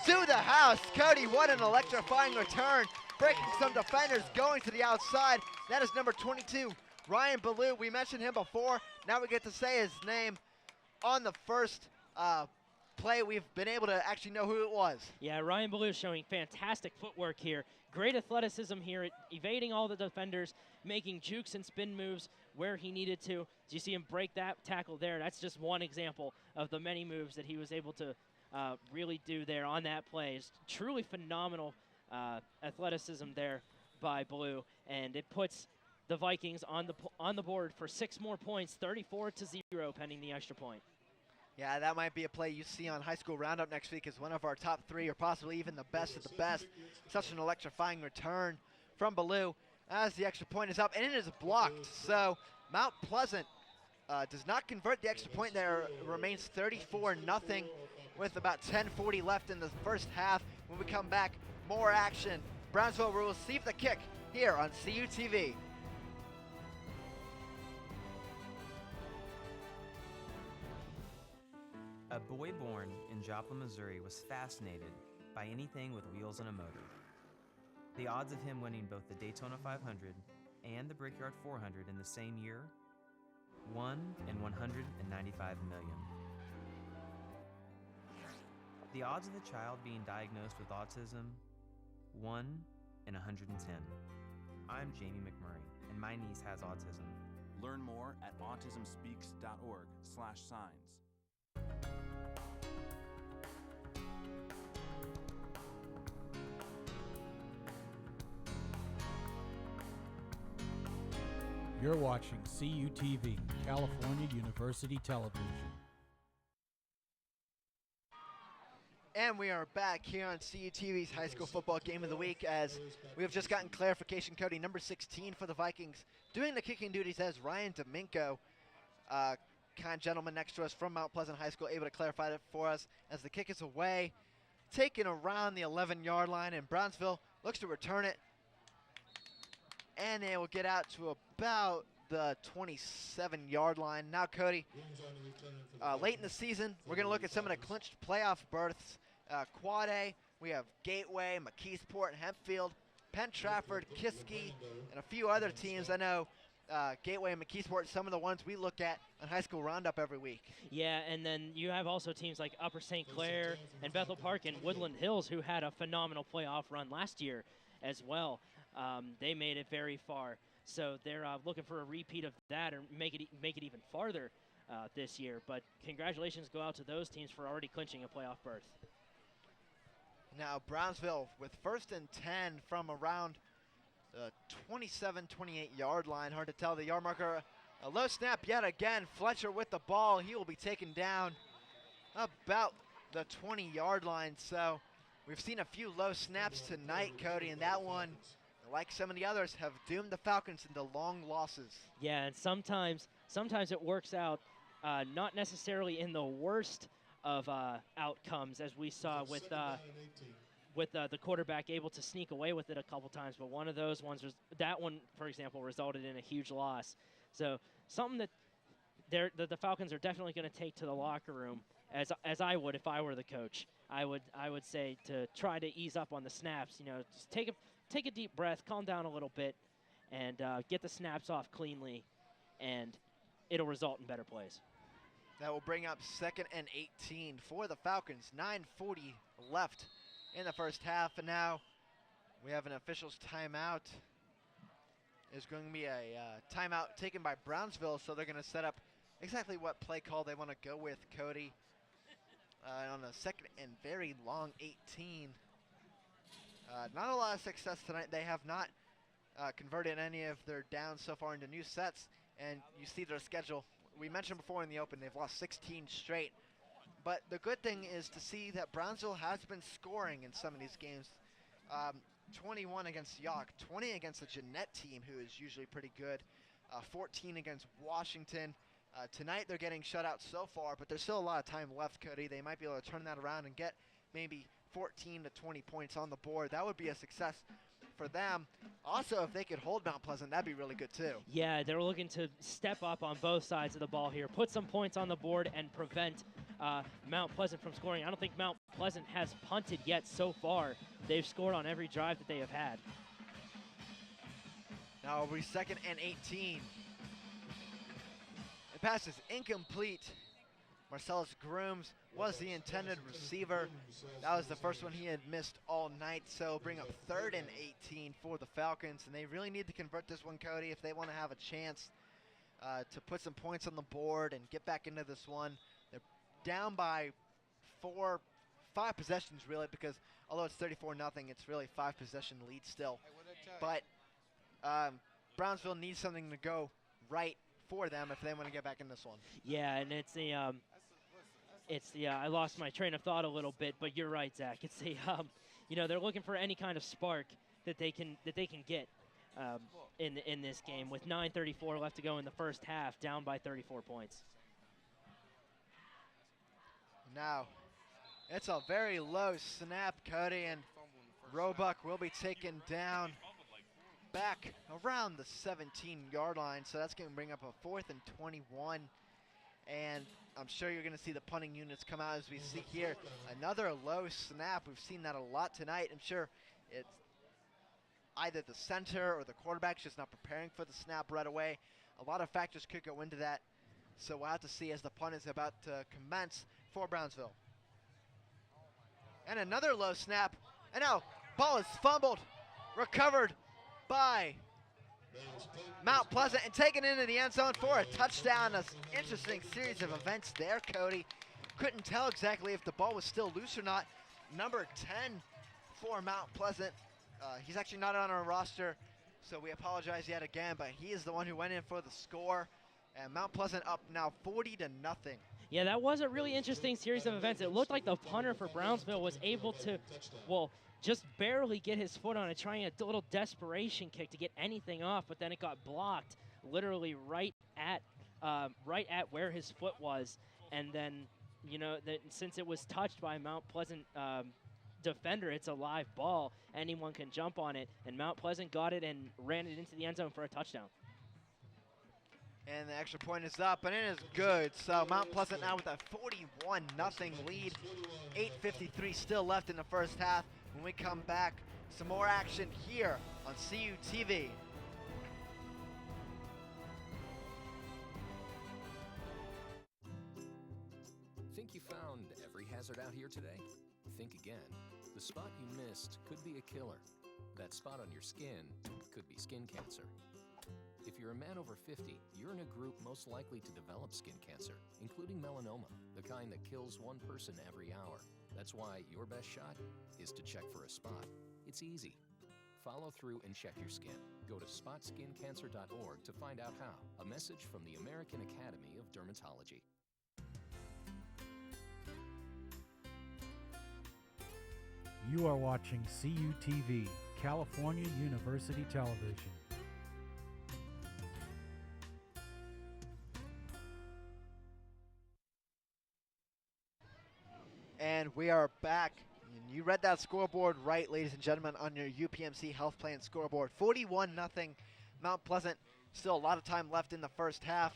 to the house. Cody, what an electrifying return. Breaking some defenders, going to the outside. That is number 22, Ryan Ballou. We mentioned him before. Now we get to say his name on the first play. We've been able to actually know who it was. Yeah, Ryan Ballou showing fantastic footwork here. Great athleticism here, evading all the defenders, making jukes and spin moves where he needed to. Do you see him break that tackle there? That's just one example of the many moves that he was able to really do there on that play. It's truly phenomenal athleticism there by Ballou, and it puts the Vikings on the board for 6 more points, 34-0, pending the extra point. Yeah, that might be a play you see on High School Roundup next week as one of our top 3 or possibly even the best of the best. Such an electrifying return from Ballou as the extra point is up, and it is blocked. So Mount Pleasant does not convert the extra point. There remains 34-0 with about 10:40 left in the first half. When we come back, more action. Brownsville will receive the kick here on CUTV. A boy born in Joplin, Missouri was fascinated by anything with wheels and a motor. The odds of him winning both the Daytona 500 and the Brickyard 400 in the same year, 1 in 195 million. The odds of the child being diagnosed with autism, 1 in 110. I'm Jamie McMurray, and my niece has autism. Learn more at autismspeaks.org/signs. You're watching CUTV, California University Television. And we are back here on CUTV's High School Football Game of the Week as we have just gotten clarification, Cody, number 16 for the Vikings, doing the kicking duties as Ryan Domingo, kind gentleman next to us from Mount Pleasant High School, able to clarify it for us as the kick is away, taken around the 11-yard line, and Brownsville looks to return it. And they will get out to about the 27-yard line. Now, Cody, late in the season, we're going to look at some of the clinched playoff berths. Quad A, we have Gateway, McKeesport, Hempfield, Penn Trafford, Kiski, and a few other teams. I know Gateway and McKeesport, some of the ones we look at on High School Roundup every week. Yeah, and then you have also teams like Upper St. Clair and Bethel Park and Woodland Hills who had a phenomenal playoff run last year as well. They made it very far. So they're looking for a repeat of that or make it even farther this year. But congratulations go out to those teams for already clinching a playoff berth. Now Brownsville with 1st and 10 from around the 27, 28-yard line. Hard to tell the yard marker. A low snap yet again. Fletcher with the ball. He will be taken down about the 20-yard line. So we've seen a few low snaps tonight, Cody, and that one, like some of the others, have doomed the Falcons into long losses. Yeah, and sometimes it works out not necessarily in the worst of outcomes, as we saw with the quarterback able to sneak away with it a couple times. But one of those ones, that one, for example, resulted in a huge loss. So something that the Falcons are definitely going to take to the locker room, as I would if I were the coach. I would say to try to ease up on the snaps. You know, just take a deep breath, calm down a little bit, and get the snaps off cleanly, and it'll result in better plays. That will bring up 2nd and 18 for the Falcons. 9:40 left in the first half, and now we have an official's timeout. It's going to be a timeout taken by Brownsville, so they're going to set up exactly what play call they want to go with, Cody. On a 2nd and very long 18. Not a lot of success tonight. They have not converted any of their downs so far into new sets, and you see their schedule. We mentioned before in the open, they've lost 16 straight. But the good thing is to see that Brownsville has been scoring in some of these games. 21 against York, 20 against the Jeanette team, who is usually pretty good, 14 against Washington. Tonight they're getting shut out so far, but there's still a lot of time left, Cody. They might be able to turn that around and get maybe 14 to 20 points on the board. That would be a success for them. Also, if they could hold Mount Pleasant, that'd be really good too. Yeah, they're looking to step up on both sides of the ball here, put some points on the board and prevent Mount Pleasant from scoring. I don't think Mount Pleasant has punted yet so far. They've scored on every drive that they have had. Now it'll be 2nd and 18. The pass is incomplete. Marcellus Grooms was the intended receiver. That was the first one he had missed all night, so bring up 3rd and 18 for the Falcons, and they really need to convert this one, Cody, if they want to have a chance to put some points on the board and get back into this one. They're down by 5 possessions, really, because although it's 34-0, it's really 5 possession lead still. But Brownsville needs something to go right for them if they want to get back in this one. Yeah, and I lost my train of thought a little bit, but you're right, Zach. It's they're looking for any kind of spark that they can get in this game with 9:34 left to go in the first half, down by 34 points. Now, it's a very low snap, Cody, and Roebuck will be taken down back around the 17-yard line, so that's going to bring up a 4th and 21. And I'm sure you're going to see the punting units come out as we see here. Another low snap. We've seen that a lot tonight. I'm sure it's either the center or the quarterback's just not preparing for the snap right away. A lot of factors could go into that, so we'll have to see as the punt is about to commence for Brownsville. And another low snap. And now, ball is fumbled, recovered by Mount Pleasant and taken into the end zone for a touchdown. An interesting series of events there, Cody. Couldn't tell exactly if the ball was still loose or not. Number 10 for Mount Pleasant. He's actually not on our roster. So we apologize yet again, but he is the one who went in for the score. And Mount Pleasant up now 40-0. Yeah, that was a really interesting series of events. It looked like the punter for Brownsville was able to, well, just barely get his foot on it, trying a little desperation kick to get anything off, but then it got blocked literally right at where his foot was. And then, you know, since it was touched by Mount Pleasant defender, it's a live ball. Anyone can jump on it, and Mount Pleasant got it and ran it into the end zone for a touchdown. And the extra point is up, and it is good. So Mount Pleasant now with a 41-0 lead. 8:53 still left in the first half. When we come back, some more action here on CUTV. Think you found every hazard out here today? Think again. The spot you missed could be a killer. That spot on your skin could be skin cancer. If you're a man over 50, you're in a group most likely to develop skin cancer, including melanoma, the kind that kills one person every hour. That's why your best shot is to check for a spot. It's easy. Follow through and check your skin. Go to spotskincancer.org to find out how. A message from the American Academy of Dermatology. You are watching CUTV, California University Television. And we are back. And you read that scoreboard right, ladies and gentlemen, on your UPMC Health Plan scoreboard. 41-0 Mount Pleasant. Still a lot of time left in the first half.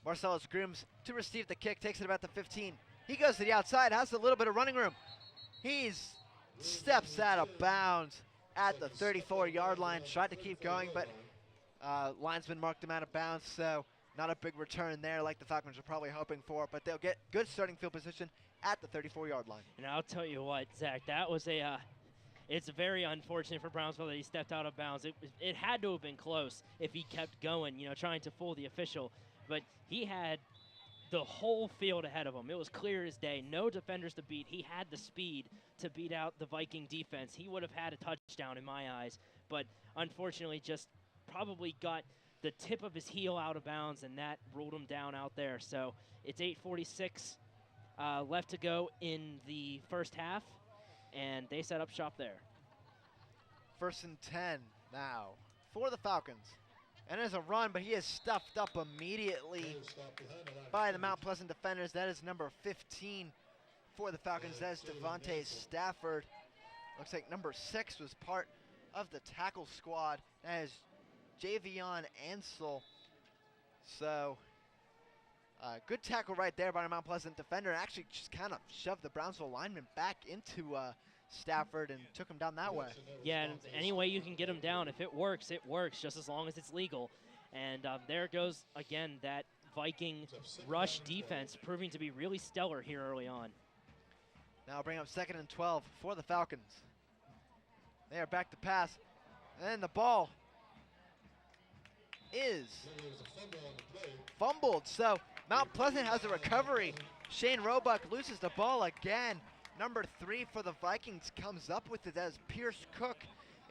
Marcellus Grooms to receive the kick, takes it about the 15. He goes to the outside, has a little bit of running room. He's steps out of bounds at the 34-yard line. Tried to keep going, but linesman marked him out of bounds, so not a big return there like the Falcons are probably hoping for, but they'll get good starting field position at the 34-yard line. And I'll tell you what, Zach, that was it's very unfortunate for Brownsville that he stepped out of bounds. It had to have been close if he kept going, you know, trying to fool the official, but he had the whole field ahead of him. It was clear as day. No defenders to beat. He had the speed to beat out the Viking defense. He would have had a touchdown in my eyes, but unfortunately just probably got the tip of his heel out of bounds, and that ruled him down out there. So it's 8:46 left to go in the first half, and they set up shop there. 1st and 10 now for the Falcons. And there's a run, but he is stuffed up immediately by the Mount Pleasant defenders. That is number 15 for the Falcons. That is Devontae Stafford. Looks like number 6 was part of the tackle squad. That is Javion Ansel. So, good tackle right there by the Mount Pleasant defender. Actually just kind of shoved the Brownsville lineman back into Stafford and took him down that way. Yeah, and any way you can get him down, if it works, just as long as it's legal. And there goes, again, that Viking rush defense proving to be really stellar here early on. Now bring up 2nd and 12 for the Falcons. They are back to pass, and the ball is fumbled. So Mount Pleasant has a recovery. Shane Roebuck loses the ball again. Number 3 for the Vikings comes up with it as Pierce Cook,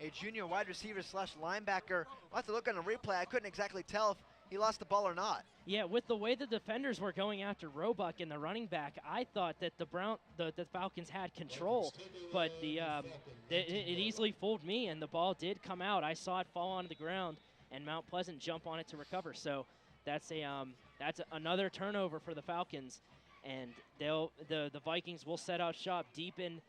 a junior wide receiver slash linebacker. I'll have to look on the replay. I couldn't exactly tell if he lost the ball or not. Yeah, with the way the defenders were going after Roebuck and the running back, I thought that the Falcons had control, but it easily fooled me, and the ball did come out. I saw it fall onto the ground, and Mount Pleasant jump on it to recover. So that's another turnover for the Falcons. And the Vikings will set out shop deep in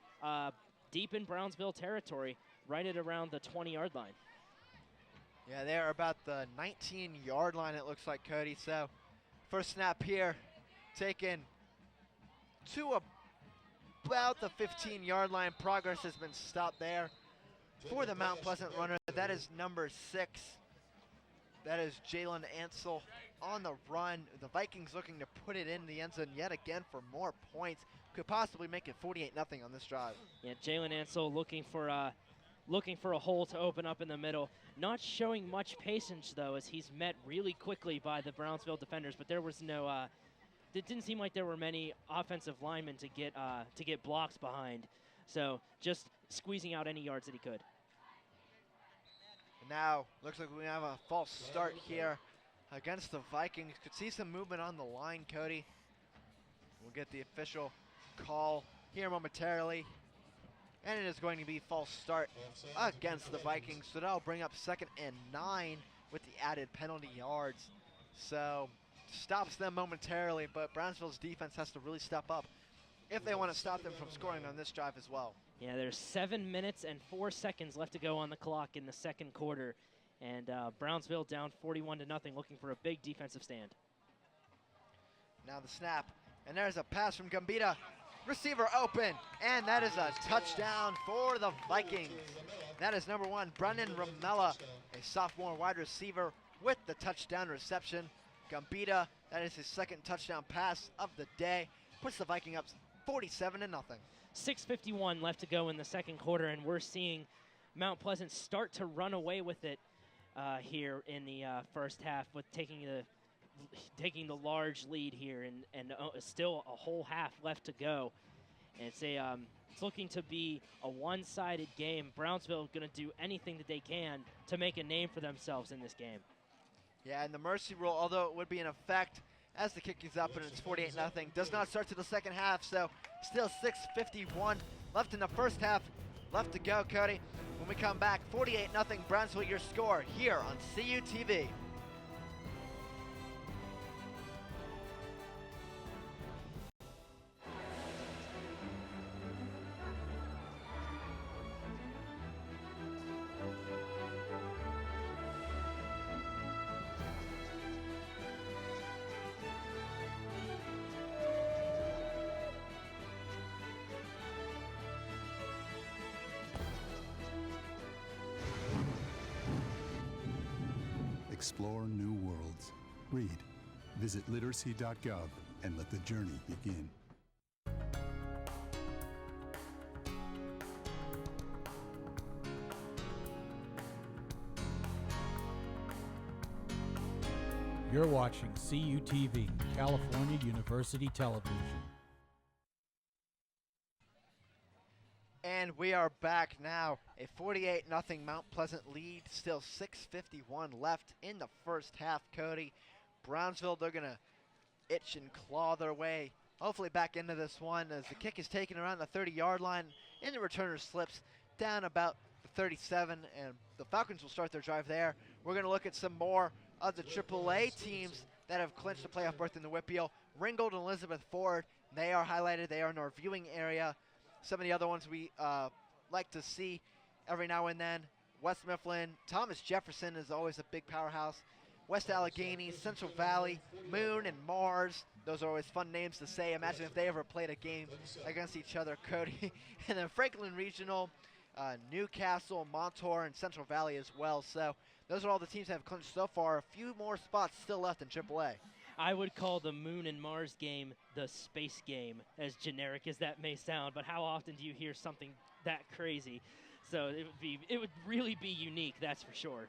Brownsville territory, right at around the 20-yard line. Yeah, they are about the 19-yard line, it looks like, Cody. So first snap here, taken to about the 15-yard line. Progress has been stopped there for the Mount Pleasant runner. That is number 6. That is Jalen Ansel on the run. The Vikings looking to put it in the end zone yet again for more points. Could possibly make it 48-0 on this drive. Yeah, Jalen Ansel looking for a hole to open up in the middle. Not showing much patience though, as he's met really quickly by the Brownsville defenders. But there was no. It didn't seem like there were many offensive linemen to get blocks behind. So just squeezing out any yards that he could. Now, looks like we have a false start here against the Vikings. Could see some movement on the line, Cody. We'll get the official call here momentarily. And it is going to be false start against the Vikings. So that'll bring up 2nd and 9 with the added penalty yards. So stops them momentarily, but Brownsville's defense has to really step up if they want to stop them from scoring on this drive as well. Yeah, there's 7 minutes and 4 seconds left to go on the clock in the second quarter. And Brownsville down 41-0, looking for a big defensive stand. Now the snap, and there's a pass from Gambita. Receiver open, and that is a touchdown for the Vikings. That is number 1, Brendan Ramella, a sophomore wide receiver with the touchdown reception. Gambita, that is his 2nd touchdown pass of the day, puts the Vikings up 47-0. 6:51 left to go in the second quarter, and we're seeing Mount Pleasant start to run away with it here in the first half, with taking the large lead here, and still a whole half left to go. And it's looking to be a one-sided game. Brownsville going to do anything that they can to make a name for themselves in this game. Yeah, and the mercy rule, although it would be in effect as the kick is up and it's 48-0, does not start to the second half, so still 6:51 left in the first half, left to go, Cody. When we come back, 48-0 Brownsville, your score here on CUTV. Explore new worlds. Read. Visit literacy.gov and let the journey begin. You're watching CUTV, California University Television. And we are back now. A 48-0 Mount Pleasant lead. Still 6:51 left in the first half, Cody. Brownsville, they're going to itch and claw their way, hopefully back into this one, as the kick is taken around the 30-yard line and the returner slips down about the 37, and the Falcons will start their drive there. We're going to look at some more of the AAA teams that have clinched a playoff berth in the WPIAL. Ringgold and Elizabeth Ford, they are highlighted. They are in our viewing area. Some of the other ones we like to see every now and then. West Mifflin, Thomas Jefferson is always a big powerhouse. West Allegheny, Central Valley, Moon, and Mars. Those are always fun names to say. Imagine if they ever played a game against each other, Cody. And then Franklin Regional, Newcastle, Montour, and Central Valley as well. So those are all the teams that have clinched so far. A few more spots still left in AAA. I would call the Moon and Mars game the space game, as generic as that may sound, but how often do you hear something that crazy? So it would really be unique, that's for sure.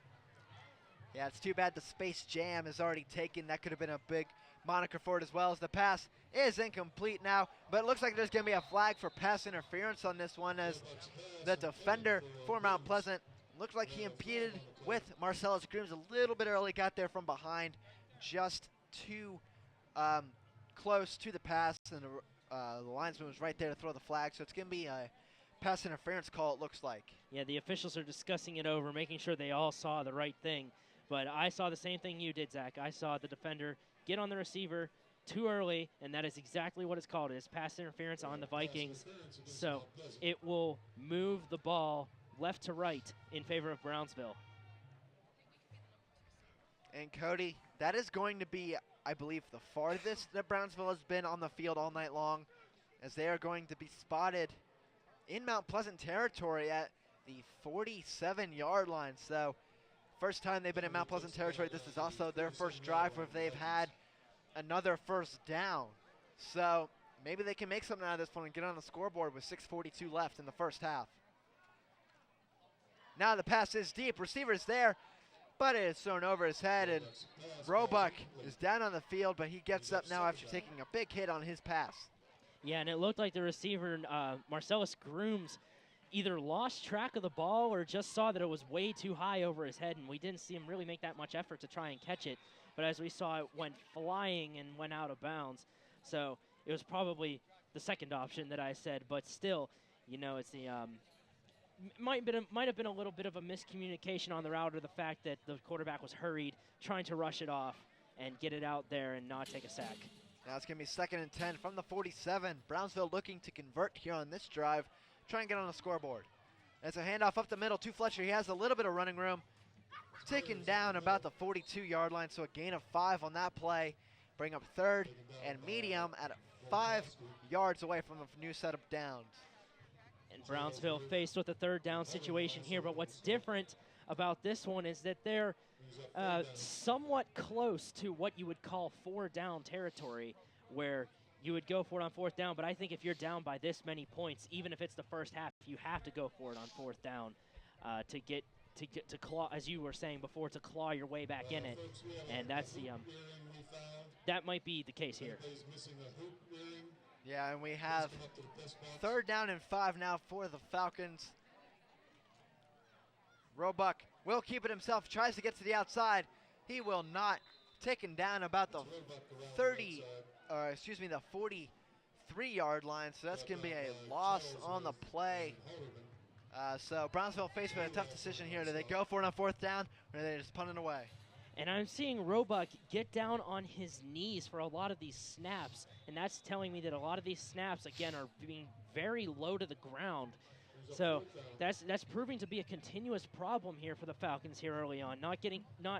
Yeah, it's too bad the Space Jam is already taken. That could have been a big moniker for it as well, as the pass is incomplete now, but it looks like there's going to be a flag for pass interference on this one, as the defender for Mount Pleasant looks like he impeded with Marcellus Grooms a little bit early, got there from behind, just too close to the pass, and the linesman was right there to throw the flag, so it's going to be a pass interference call, it looks like. Yeah, the officials are discussing it over, making sure they all saw the right thing. But I saw the same thing you did, Zach. I saw the defender get on the receiver too early, and that is exactly what it's called. It is pass interference on the Vikings. So it will move the ball left to right in favor of Brownsville. And Cody, that is going to be, I believe, the farthest that Brownsville has been on the field all night long, as they are going to be spotted in Mount Pleasant territory at the 47-yard line. So first time they've been in Mount Pleasant territory. This is also their first drive where they've had another first down. So maybe they can make something out of this one and get on the scoreboard with 6:42 left in the first half. Now the pass is deep. Receiver's there, but it is thrown over his head, and Roebuck is down on the field, but he gets up now after taking a big hit on his pass. Yeah, and it looked like the receiver, Marcellus Grooms, either lost track of the ball or just saw that it was way too high over his head, and we didn't see him really make that much effort to try and catch it. But as we saw, it went flying and went out of bounds. So it was probably the second option that I said, but still, you know, it's the might have been a little bit of a miscommunication on the route, or the fact that the quarterback was hurried, trying to rush it off and get it out there and not take a sack. Now it's going to be 2nd and 10 from the 47. Brownsville looking to convert here on this drive, try and get on the scoreboard. It's a handoff up the middle to Fletcher. He has a little bit of running room. Taken down about the 42-yard line, so a gain of 5 on that play. Bring up 3rd and medium at 5 yards away from the new set of downs. And Brownsville faced with a 3rd down situation here, but what's different about this one is that they're somewhat close to what you would call 4-down territory, where you would go for it on 4th down. But I think if you're down by this many points, even if it's the first half, you have to go for it on 4th down to claw, as you were saying before, to claw your way back in it. And that's the that might be the case here. Yeah, and we have 3rd down and 5 now for the Falcons. Roebuck will keep it himself, tries to get to the outside. He will not. Taken down about the 43-yard line, so that's going to be a loss on the play. So Brownsville faced with a tough decision here. Do they go for it on 4th down, or do they just punt it away? And I'm seeing Roebuck get down on his knees for a lot of these snaps, and that's telling me that a lot of these snaps, again, are being very low to the ground. So that's proving to be a continuous problem here for the Falcons here early on, not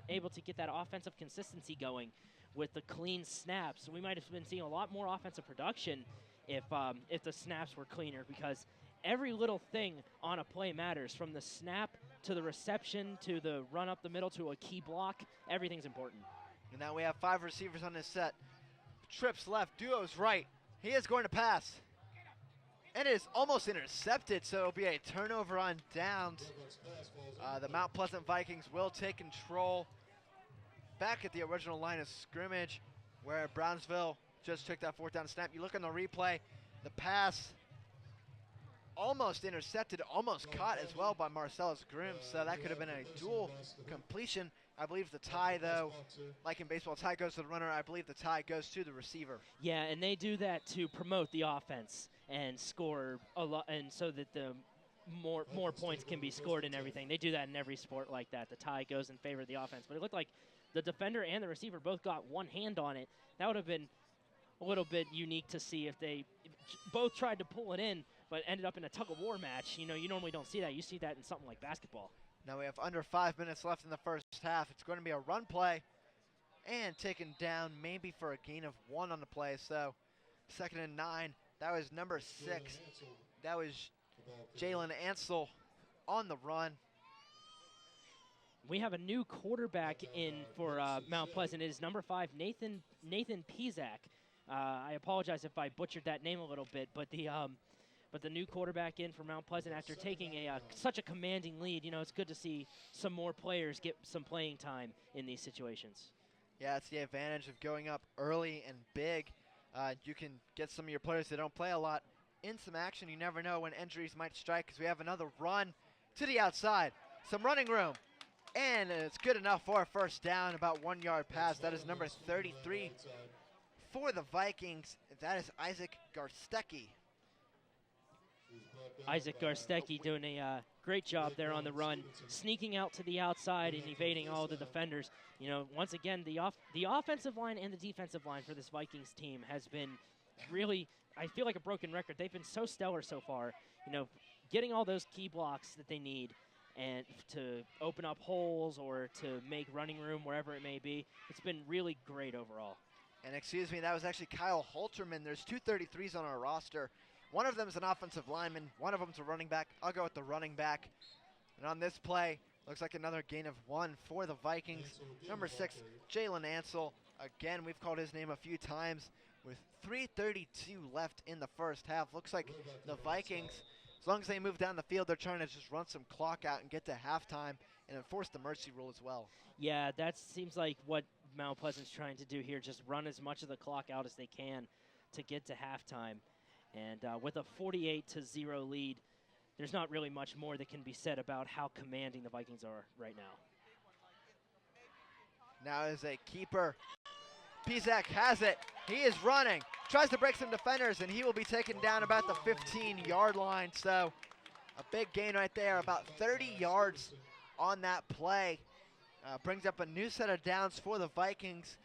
able to get that offensive consistency going with the clean snaps. So we might have been seeing a lot more offensive production if the snaps were cleaner, because every little thing on a play matters, from the snap to the reception to the run up the middle to a key block. Everything's important. And now we have 5 receivers on this set. Trips left, duos right. He is going to pass. And it is almost intercepted, so it'll be a turnover on downs. The Mount Pleasant Vikings will take control back at the original line of scrimmage, where Brownsville just took that 4th down snap. You look on the replay, the pass almost intercepted, almost caught as well by Marcellus Grimm, so that could have been a dual completion. I believe the tie, though, like in baseball, tie goes to the runner. I believe the tie goes to the receiver. Yeah, and they do that to promote the offense and score a lot, and so that the more points can be scored and everything. They do that in every sport like that. The tie goes in favor of the offense. But it looked like the defender and the receiver both got one hand on it. That would have been a little bit unique to see if they both tried to pull it in, but ended up in a tug-of-war match. You know, you normally don't see that. You see that in something like basketball. Now we have under 5 minutes left in the first half. It's going to be a run play and taken down maybe for a gain of 1 on the play. So 2nd and 9. That was number 6. That was Jalen Ansel on the run. We have a new quarterback in for Mount Pleasant. It is number 5, Nathan Pizak. I apologize if I butchered that name a little bit, but the new quarterback in for Mount Pleasant after taking such a commanding lead. You know, it's good to see some more players get some playing time in these situations. Yeah, it's the advantage of going up early and big. You can get some of your players that don't play a lot in some action. You never know when injuries might strike, because we have another run to the outside. Some running room. And it's good enough for a 1st down, about 1 yard pass. That is number 33 for the Vikings. That is Isaac Garstecki. Isaac Garstecki doing a great job there on the run, sneaking out to the outside and evading all the defenders. You know, once again, the offensive line and the defensive line for this Vikings team has been really, I feel like, a broken record. They've been so stellar so far, you know, getting all those key blocks that they need and to open up holes or to make running room wherever it may be. It's been really great overall. And excuse me, that was actually Kyle Holterman. There's 2 33s on our roster. One of them is an offensive lineman. One of them's a running back. I'll go with the running back. And on this play, looks like another gain of 1 for the Vikings. Number 6, Jalen Ansel. Again, we've called his name a few times. With 3:32 left in the first half, looks like the Vikings, as long as they move down the field, they're trying to just run some clock out and get to halftime and enforce the mercy rule as well. Yeah, that seems like what Mount Pleasant's trying to do here, just run as much of the clock out as they can to get to halftime. And with a 48-0 lead, there's not really much more that can be said about how commanding the Vikings are right now. Now is a keeper. Pizak has it. He is running. Tries to break some defenders, and he will be taken down about the 15-yard line. So a big gain right there, about 30 yards on that play. Brings up a new set of downs for the Vikings.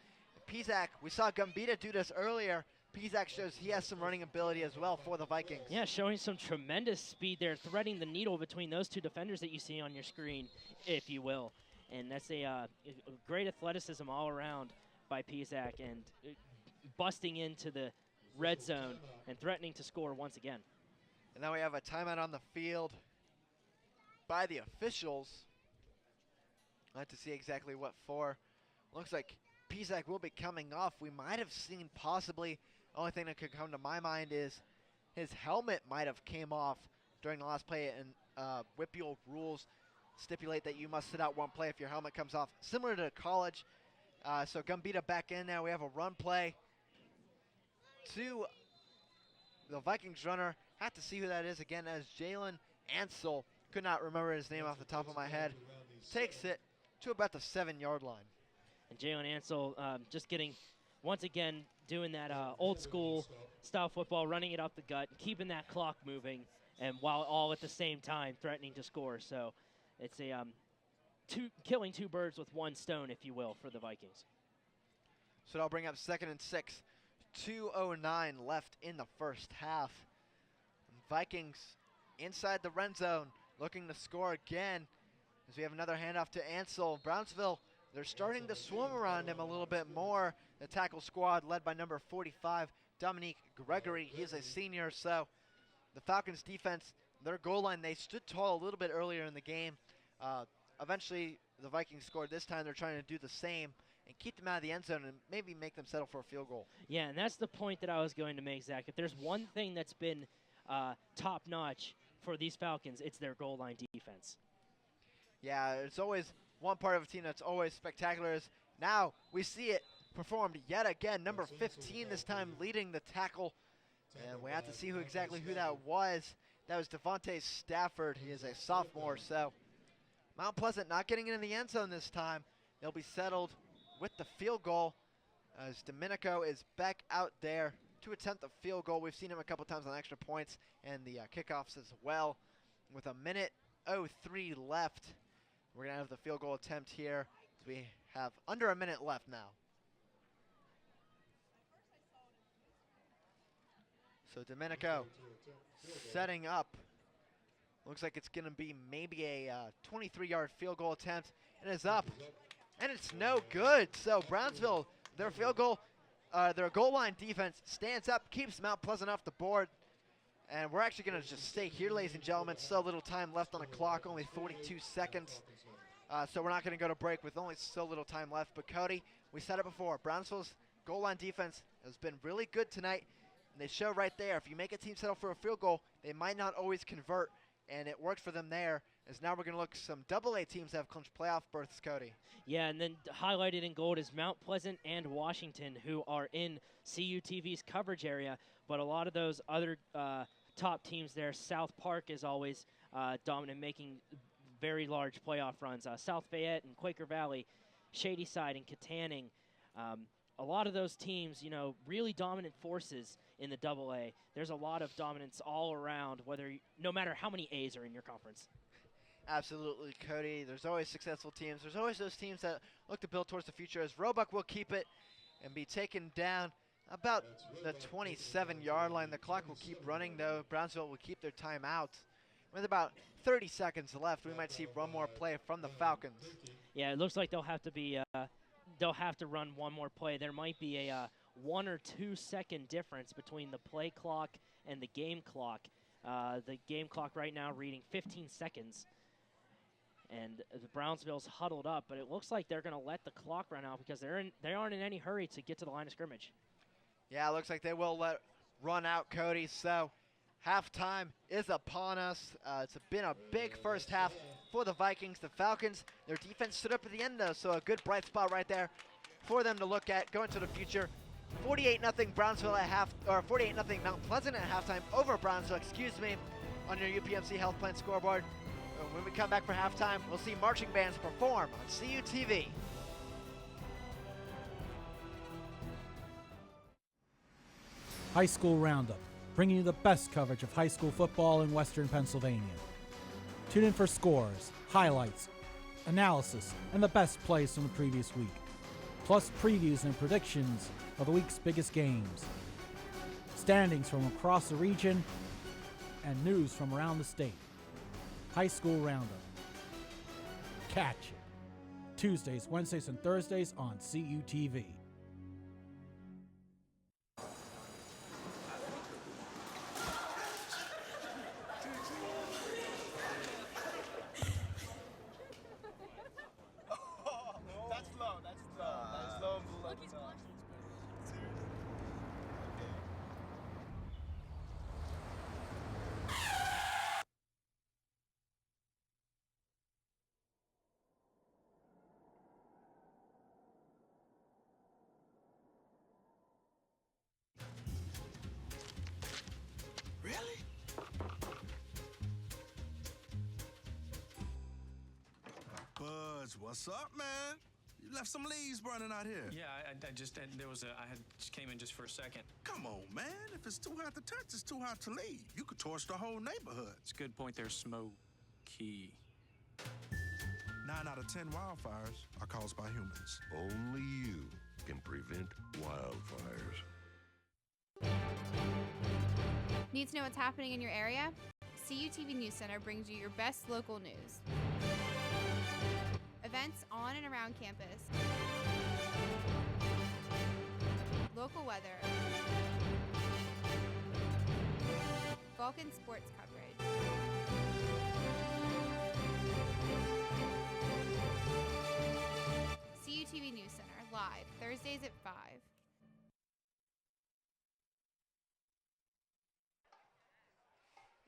Pizak, we saw Gambita do this earlier. Pizak shows he has some running ability as well for the Vikings. Yeah, showing some tremendous speed there, threading the needle between those two defenders that you see on your screen, if you will. And that's a great athleticism all around by Pizak, and busting into the red zone and threatening to score once again. And now we have a timeout on the field by the officials. I'll have to see exactly what for. Looks like Pizak will be coming off. We might have seen possibly, the only thing that could come to my mind is his helmet might have came off during the last play, and WPIAL rules stipulate that you must sit out one play if your helmet comes off, similar to college. So Gambita back in now. We have a run play to the Vikings runner. Have to see who that is again, as Jalen Ansel, could not remember his name off the top of my head, takes it to about the 7-yard line. And Jalen Ansel just getting, once again, doing that old school style football, running it up the gut, keeping that clock moving, and while all at the same time threatening to score. So it's a killing two birds with one stone, if you will, for the Vikings. So that'll bring up 2nd and 6. 2:09 left in the first half. Vikings inside the red zone, looking to score again, as we have another handoff to Ansel. Brownsville, they're starting to swarm around him a little bit more. The tackle squad led by number 45, Dominique Gregory. He is a senior, so the Falcons defense, their goal line, they stood tall a little bit earlier in the game. Eventually, the Vikings scored. This time they're trying to do the same and keep them out of the end zone and maybe make them settle for a field goal. Yeah, and that's the point that I was going to make, Zach. If there's one thing that's been top-notch for these Falcons, it's their goal line defense. Yeah, it's always one part of a team that's always spectacular. Is now we see it performed yet again. Number 15 this time leading the tackle. And we have to see who that was. That was Devontae Stafford. He is a sophomore, so Mount Pleasant not getting into the end zone this time. They'll be settled with the field goal, as Domenico is back out there to attempt the field goal. We've seen him a couple times on extra points and the kickoffs as well. With 1:03 left, we're going to have the field goal attempt here. We have under a minute left now. So Domenico setting up. Looks like it's going to be maybe a 23-yard field goal attempt. And it's up. And it's no good. So Brownsville, their their goal line defense stands up, keeps Mount Pleasant off the board. And we're actually going to just stay here, ladies and gentlemen. So little time left on the clock, only 42 seconds. So we're not going to go to break with only so little time left. But Cody, we said it before, Brownsville's goal line defense has been really good tonight. And they show right there, if you make a team settle for a field goal, they might not always convert. And it worked for them there, as now we're going to look at some AA teams that have clinched playoff berths, Cody. Yeah, and then highlighted in gold is Mount Pleasant and Washington, who are in CUTV's coverage area. But a lot of those other top teams there, South Park is always dominant, making very large playoff runs. South Fayette and Quaker Valley, Shadyside and Katanning. A lot of those teams, really dominant forces in the AA. There's a lot of dominance all around, no matter how many A's are in your conference. Absolutely, Cody. There's always successful teams. There's always those teams that look to build towards the future, as Roebuck will keep it and be taken down about the 27-yard line. The clock will keep running, though. Brownsville will keep their timeout. With about 30 seconds left, we might see one more play from the Falcons. Yeah, it looks like they'll have to run one more play. There might be a 1 or 2 second difference between the play clock and the game clock. The game clock right now reading 15 seconds. And the Brownsville's huddled up, but it looks like they're going to let the clock run out because they aren't in any hurry to get to the line of scrimmage. Yeah, it looks like they will let run out, Cody. So halftime is upon us. It's been a big first half for the Vikings. The Falcons, their defense stood up at the end, though, so a good bright spot right there for them to look at going to the future. 48-0 Brownsville at 48-0 Mount Pleasant at halftime over Brownsville, on your UPMC Health Plan scoreboard. When we come back for halftime, we'll see marching bands perform on CUTV. High School Roundup, bringing you the best coverage of high school football in Western Pennsylvania. Tune in for scores, highlights, analysis, and the best plays from the previous week, plus previews and predictions of the week's biggest games, standings from across the region, and news from around the state. High School Roundup. Catch it Tuesdays, Wednesdays, and Thursdays on CUTV. What's up, man? You left some leaves burning out here. Yeah, I just just came in just for a second. Come on, man. If it's too hot to touch, it's too hot to leave. You could torch the whole neighborhood. It's a good point there, Smokey. 9 out of 10 wildfires are caused by humans. Only you can prevent wildfires. Need to know what's happening in your area? CUTV News Center brings you your best local news. Events on and around campus. Local weather. Vulcan sports coverage. CUTV News Center, live, Thursdays at 5.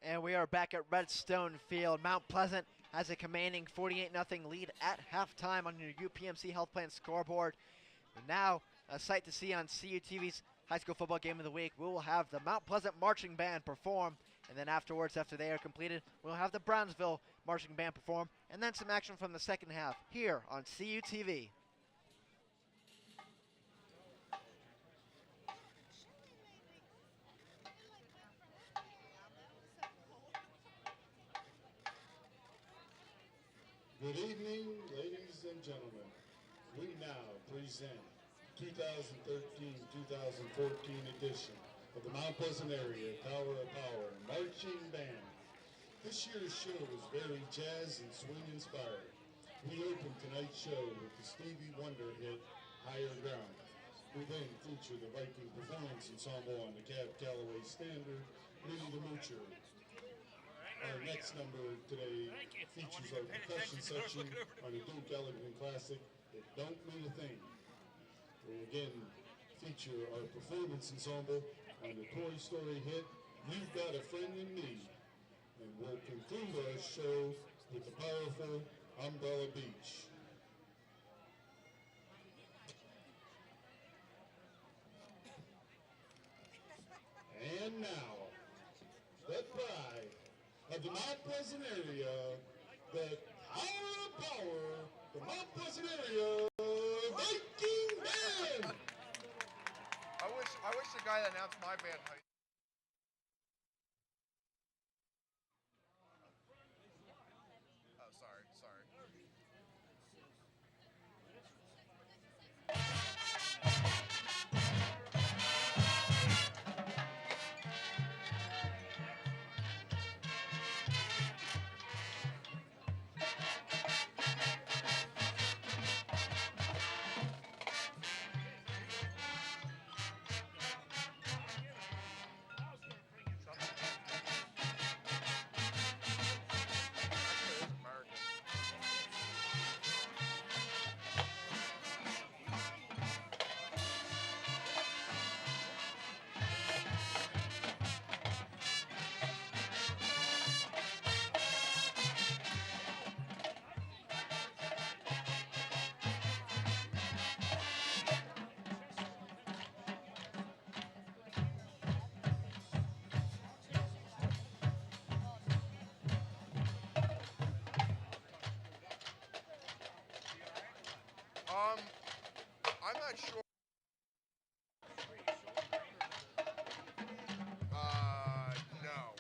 And we are back at Redstone Field. Mount Pleasant has a commanding 48-0 lead at halftime on your UPMC Health Plan scoreboard. And now, a sight to see on CUTV's High School Football Game of the Week. We will have the Mount Pleasant Marching Band perform, and then afterwards, after they are completed, we'll have the Brownsville Marching Band perform, and then some action from the second half here on CUTV. Good evening, ladies and gentlemen. We now present 2013-2014 edition of the Mount Pleasant Area Tower of Power Marching Band. This year's show is very jazz and swing inspired. We opened tonight's show with the Stevie Wonder hit Higher Ground. We then feature the Viking Performance Ensemble on the Cab Calloway Standard, Minnie the Moocher. Our next number today features our percussion section on the Duke Ellington classic, It Don't Mean a Thing. We'll again feature our performance ensemble on the Toy Story hit, You've Got a Friend in Me. And we'll conclude our show with the powerful Umbrella Beach. And now, the pride of the Mount Pleasant area, the Tower of Power, the Mount Pleasant area Viking Band! I wish the guy that announced my band. Oh, sorry. not sure. No.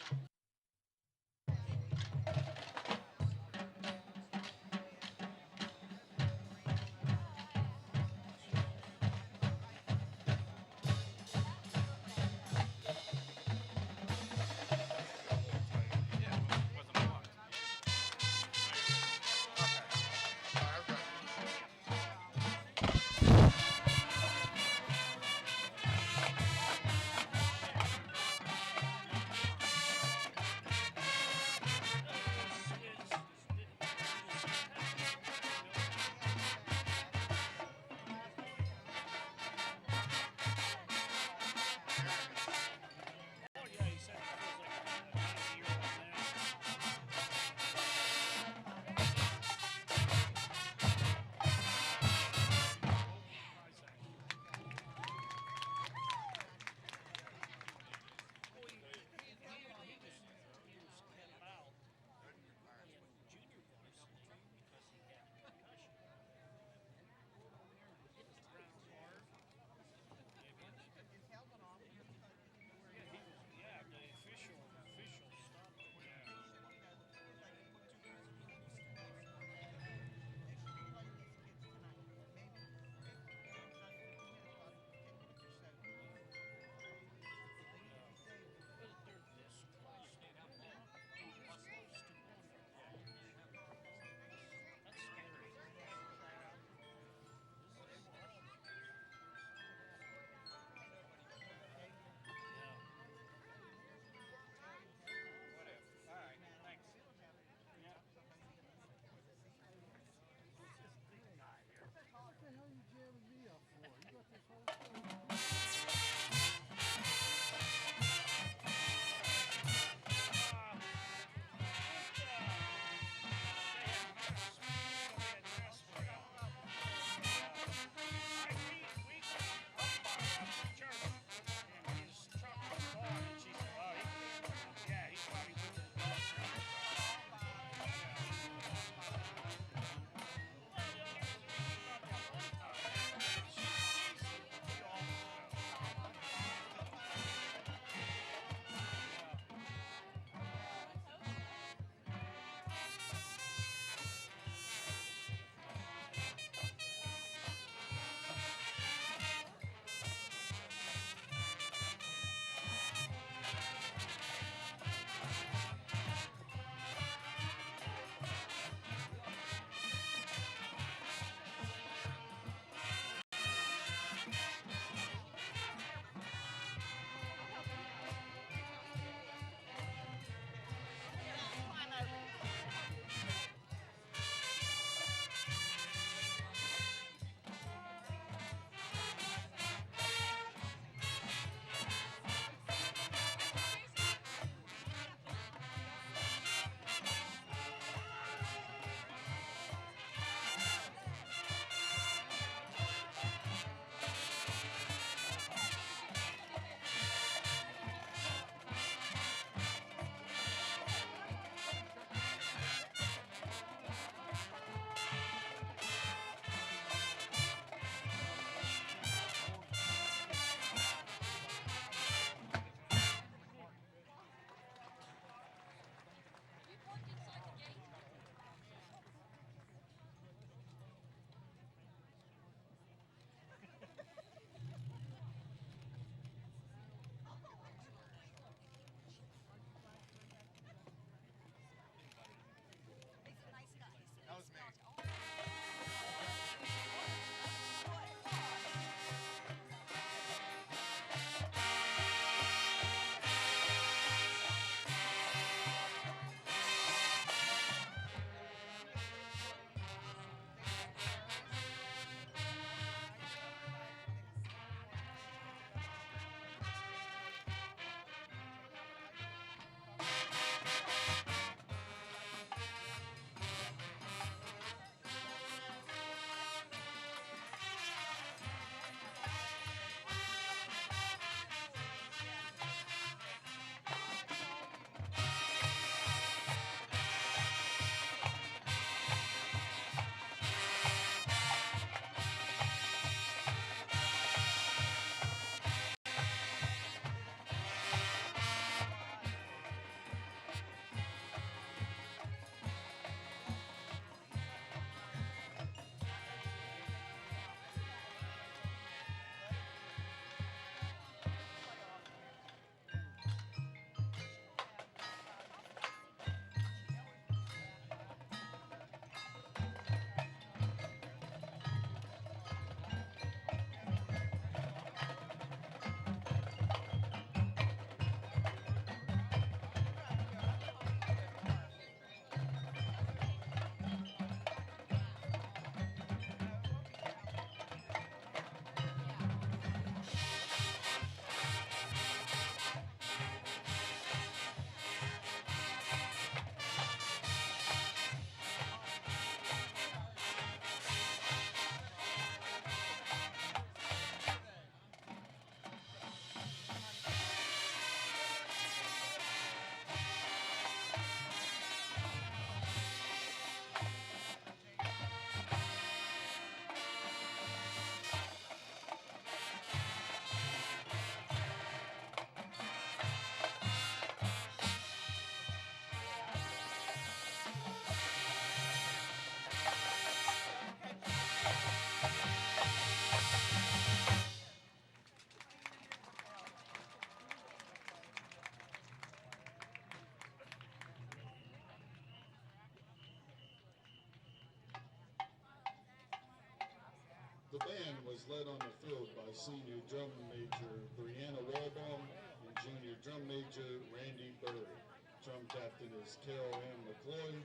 The band was led on the field by senior drum major Brianna Walbaum and junior drum major Randy Burr. Drum captain is Carol Ann McCloy.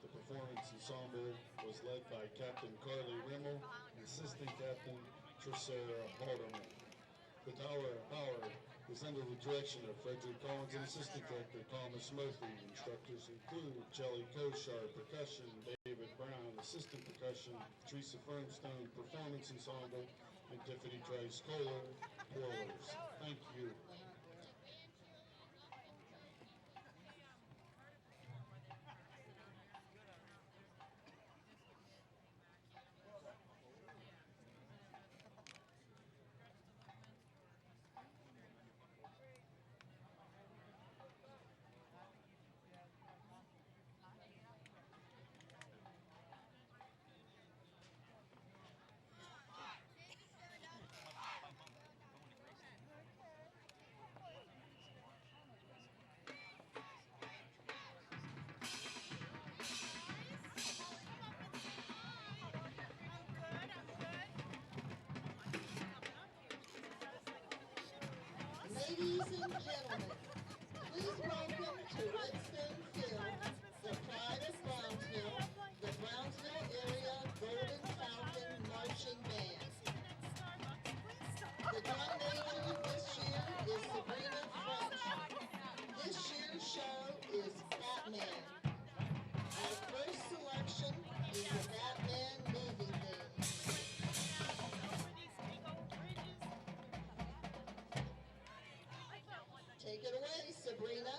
The performance ensemble was led by Captain Carly Rimmel and assistant captain Tricera Halderman. The Tower of Power is under the direction of Frederick Collins and assistant director Thomas Murphy. Instructors include Jelly Koshar, percussion, David Brown, assistant percussion, Teresa Fernstone, performance ensemble, and Tiffany Trice Kohler, twirlers. Thank you. Ladies and gentlemen, please welcome to Redstone Field, the pride of Brownsville, the Brownsville Area Golden Falcon Marching Band. The drum major this year is Sabrina French. This year's show is Batman. Our first selection is the Batman movie theme. Take it away, Sabrina.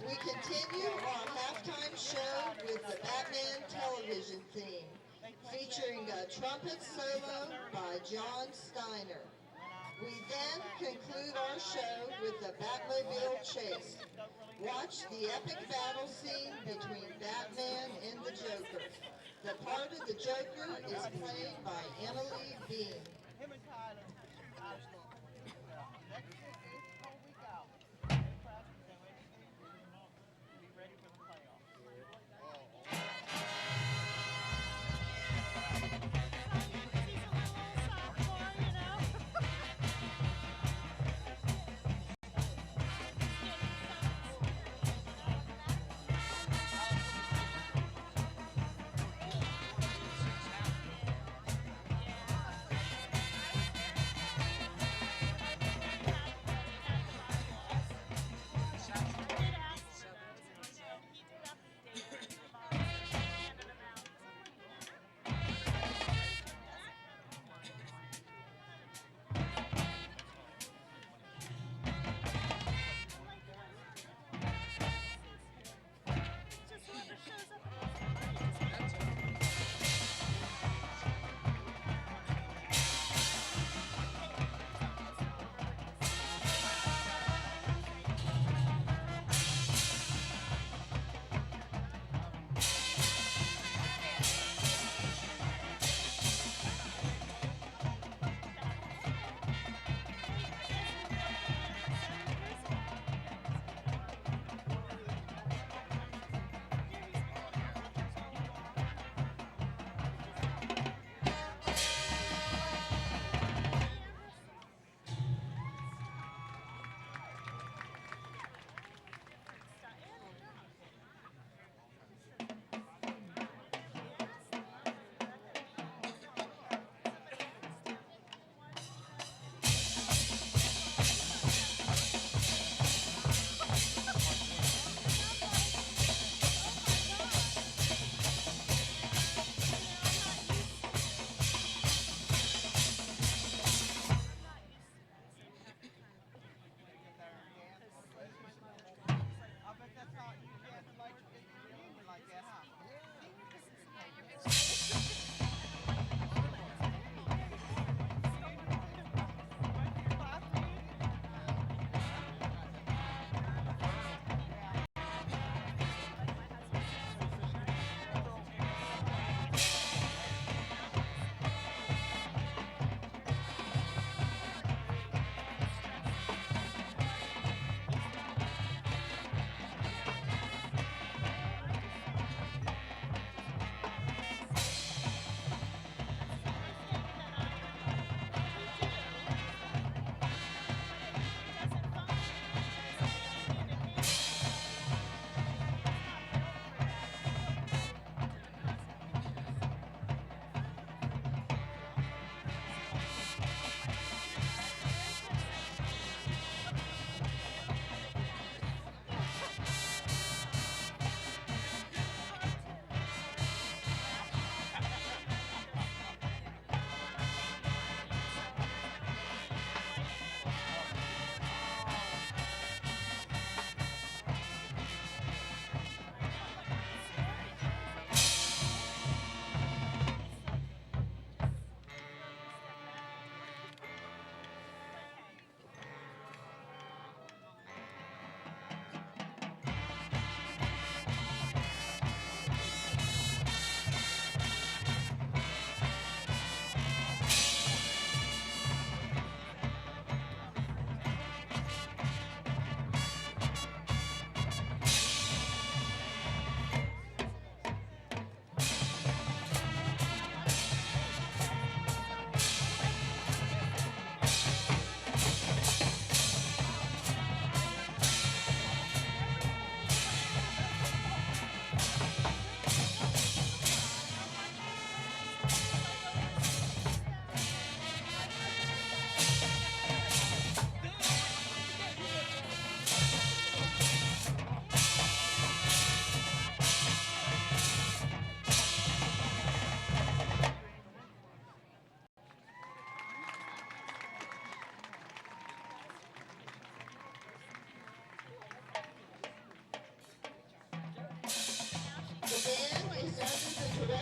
We continue our halftime show with the Batman television theme, featuring a trumpet solo by John Steiner. We then conclude our show with the Batmobile chase. Watch the epic battle scene between Batman and the Joker. The part of the Joker is played by Emily Bean.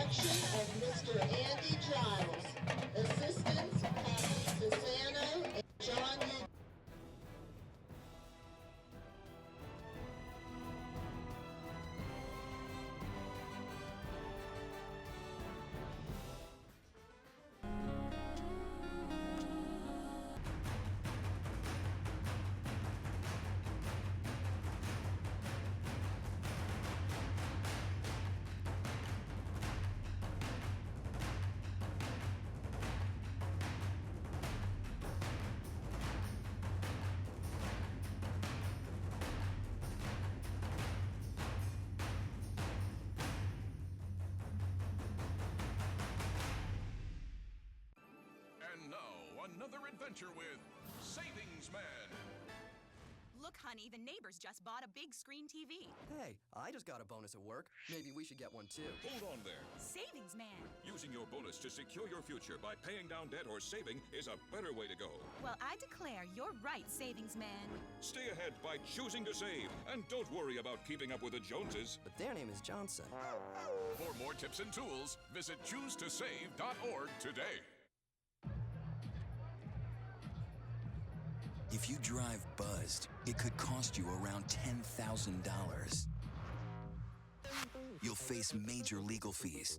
direction of Mr. Andy Giles. Assistants, Patty Fasano and John Hughes. And now, another adventure with Savings Man. Look, honey, the neighbors just bought a big screen TV. Hey, I just got a bonus at work. Maybe we should get one too. Hold on there. Savings Man. Using your bonus to secure your future by paying down debt or saving is a better way to go. Well, I declare you're right, Savings Man. Stay ahead by choosing to save. And don't worry about keeping up with the Joneses. But their name is Johnson. For more tips and tools, visit choosetosave.org today. If you drive buzzed, it could cost you around $10,000. You'll face major legal fees,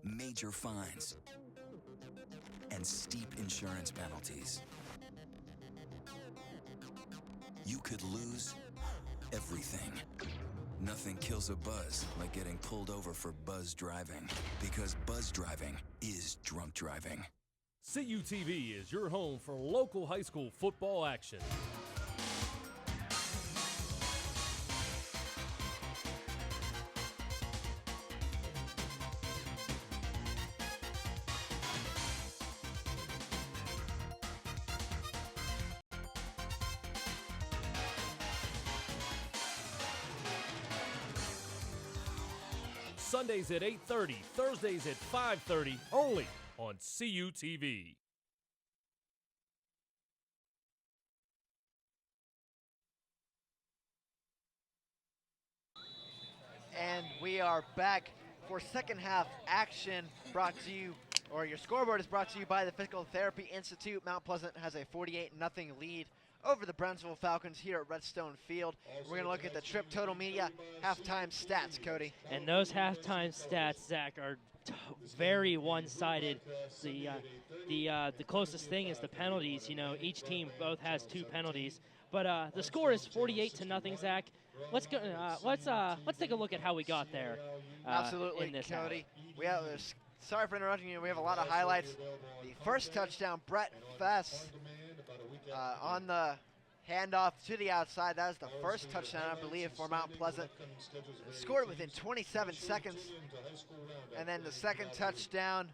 major fines, and steep insurance penalties. You could lose everything. Nothing kills a buzz like getting pulled over for buzz driving, because buzz driving is drunk driving. CUTV is your home for local high school football action. Sundays at 8:30, Thursdays at 5:30, only on CUTV. And we are back for second half action, brought to you, or your scoreboard is brought to you by the Physical Therapy Institute. Mount Pleasant has a 48-0 lead over the Brownsville Falcons here at Redstone Field. We're going to look at the Trip Total Media halftime stats, Cody. And those halftime stats, Zach, are very one-sided. The closest thing is the penalties. You know, each team both has 2 penalties. But the score is 48-0, Zach. Let's go. Let's take a look at how we got there. Absolutely, in this Cody. We have. Sorry for interrupting you. We have a lot of highlights. The first touchdown, Brett Fess, on the handoff to the outside. That was the first touchdown, I believe, for Mount Pleasant. Scored within 27 seconds. And then the second touchdown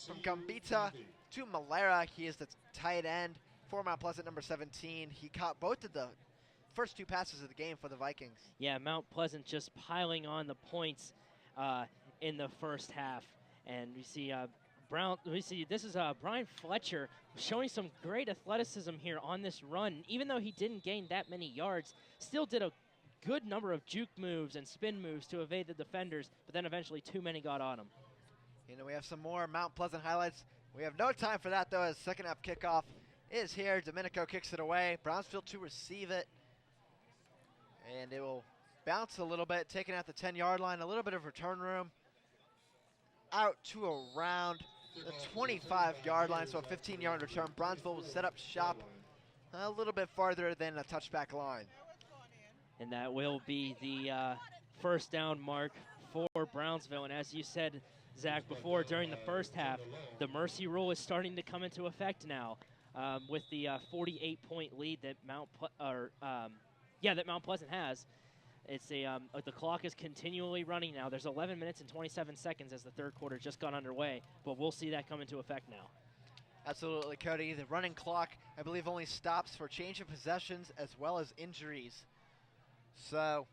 from Gambita to Malera. He is the tight end for Mount Pleasant, number 17. He caught both of the first 2 passes of the game for the Vikings. Yeah, Mount Pleasant just piling on the points in the first half. And we see this is Brian Fletcher showing some great athleticism here on this run. Even though he didn't gain that many yards, still did a good number of juke moves and spin moves to evade the defenders, but then eventually too many got on him. You know, we have some more Mount Pleasant highlights. We have no time for that, though, as second half kickoff is here. Domenico kicks it away. Brownsville to receive it. And it will bounce a little bit, taken at the 10-yard line, a little bit of return room. Out to around the 25-yard line, so a 15-yard return. Brownsville will set up shop a little bit farther than a touchback line. And that will be the first down mark for Brownsville. And as you said, Zach, before, during the first half, the mercy rule is starting to come into effect now with the 48-point lead that Mount Pleasant has. It's the clock is continually running now. There's 11 minutes and 27 seconds as the third quarter just got underway, but we'll see that come into effect now. Absolutely, Cody. The running clock, I believe, only stops for change of possessions as well as injuries. So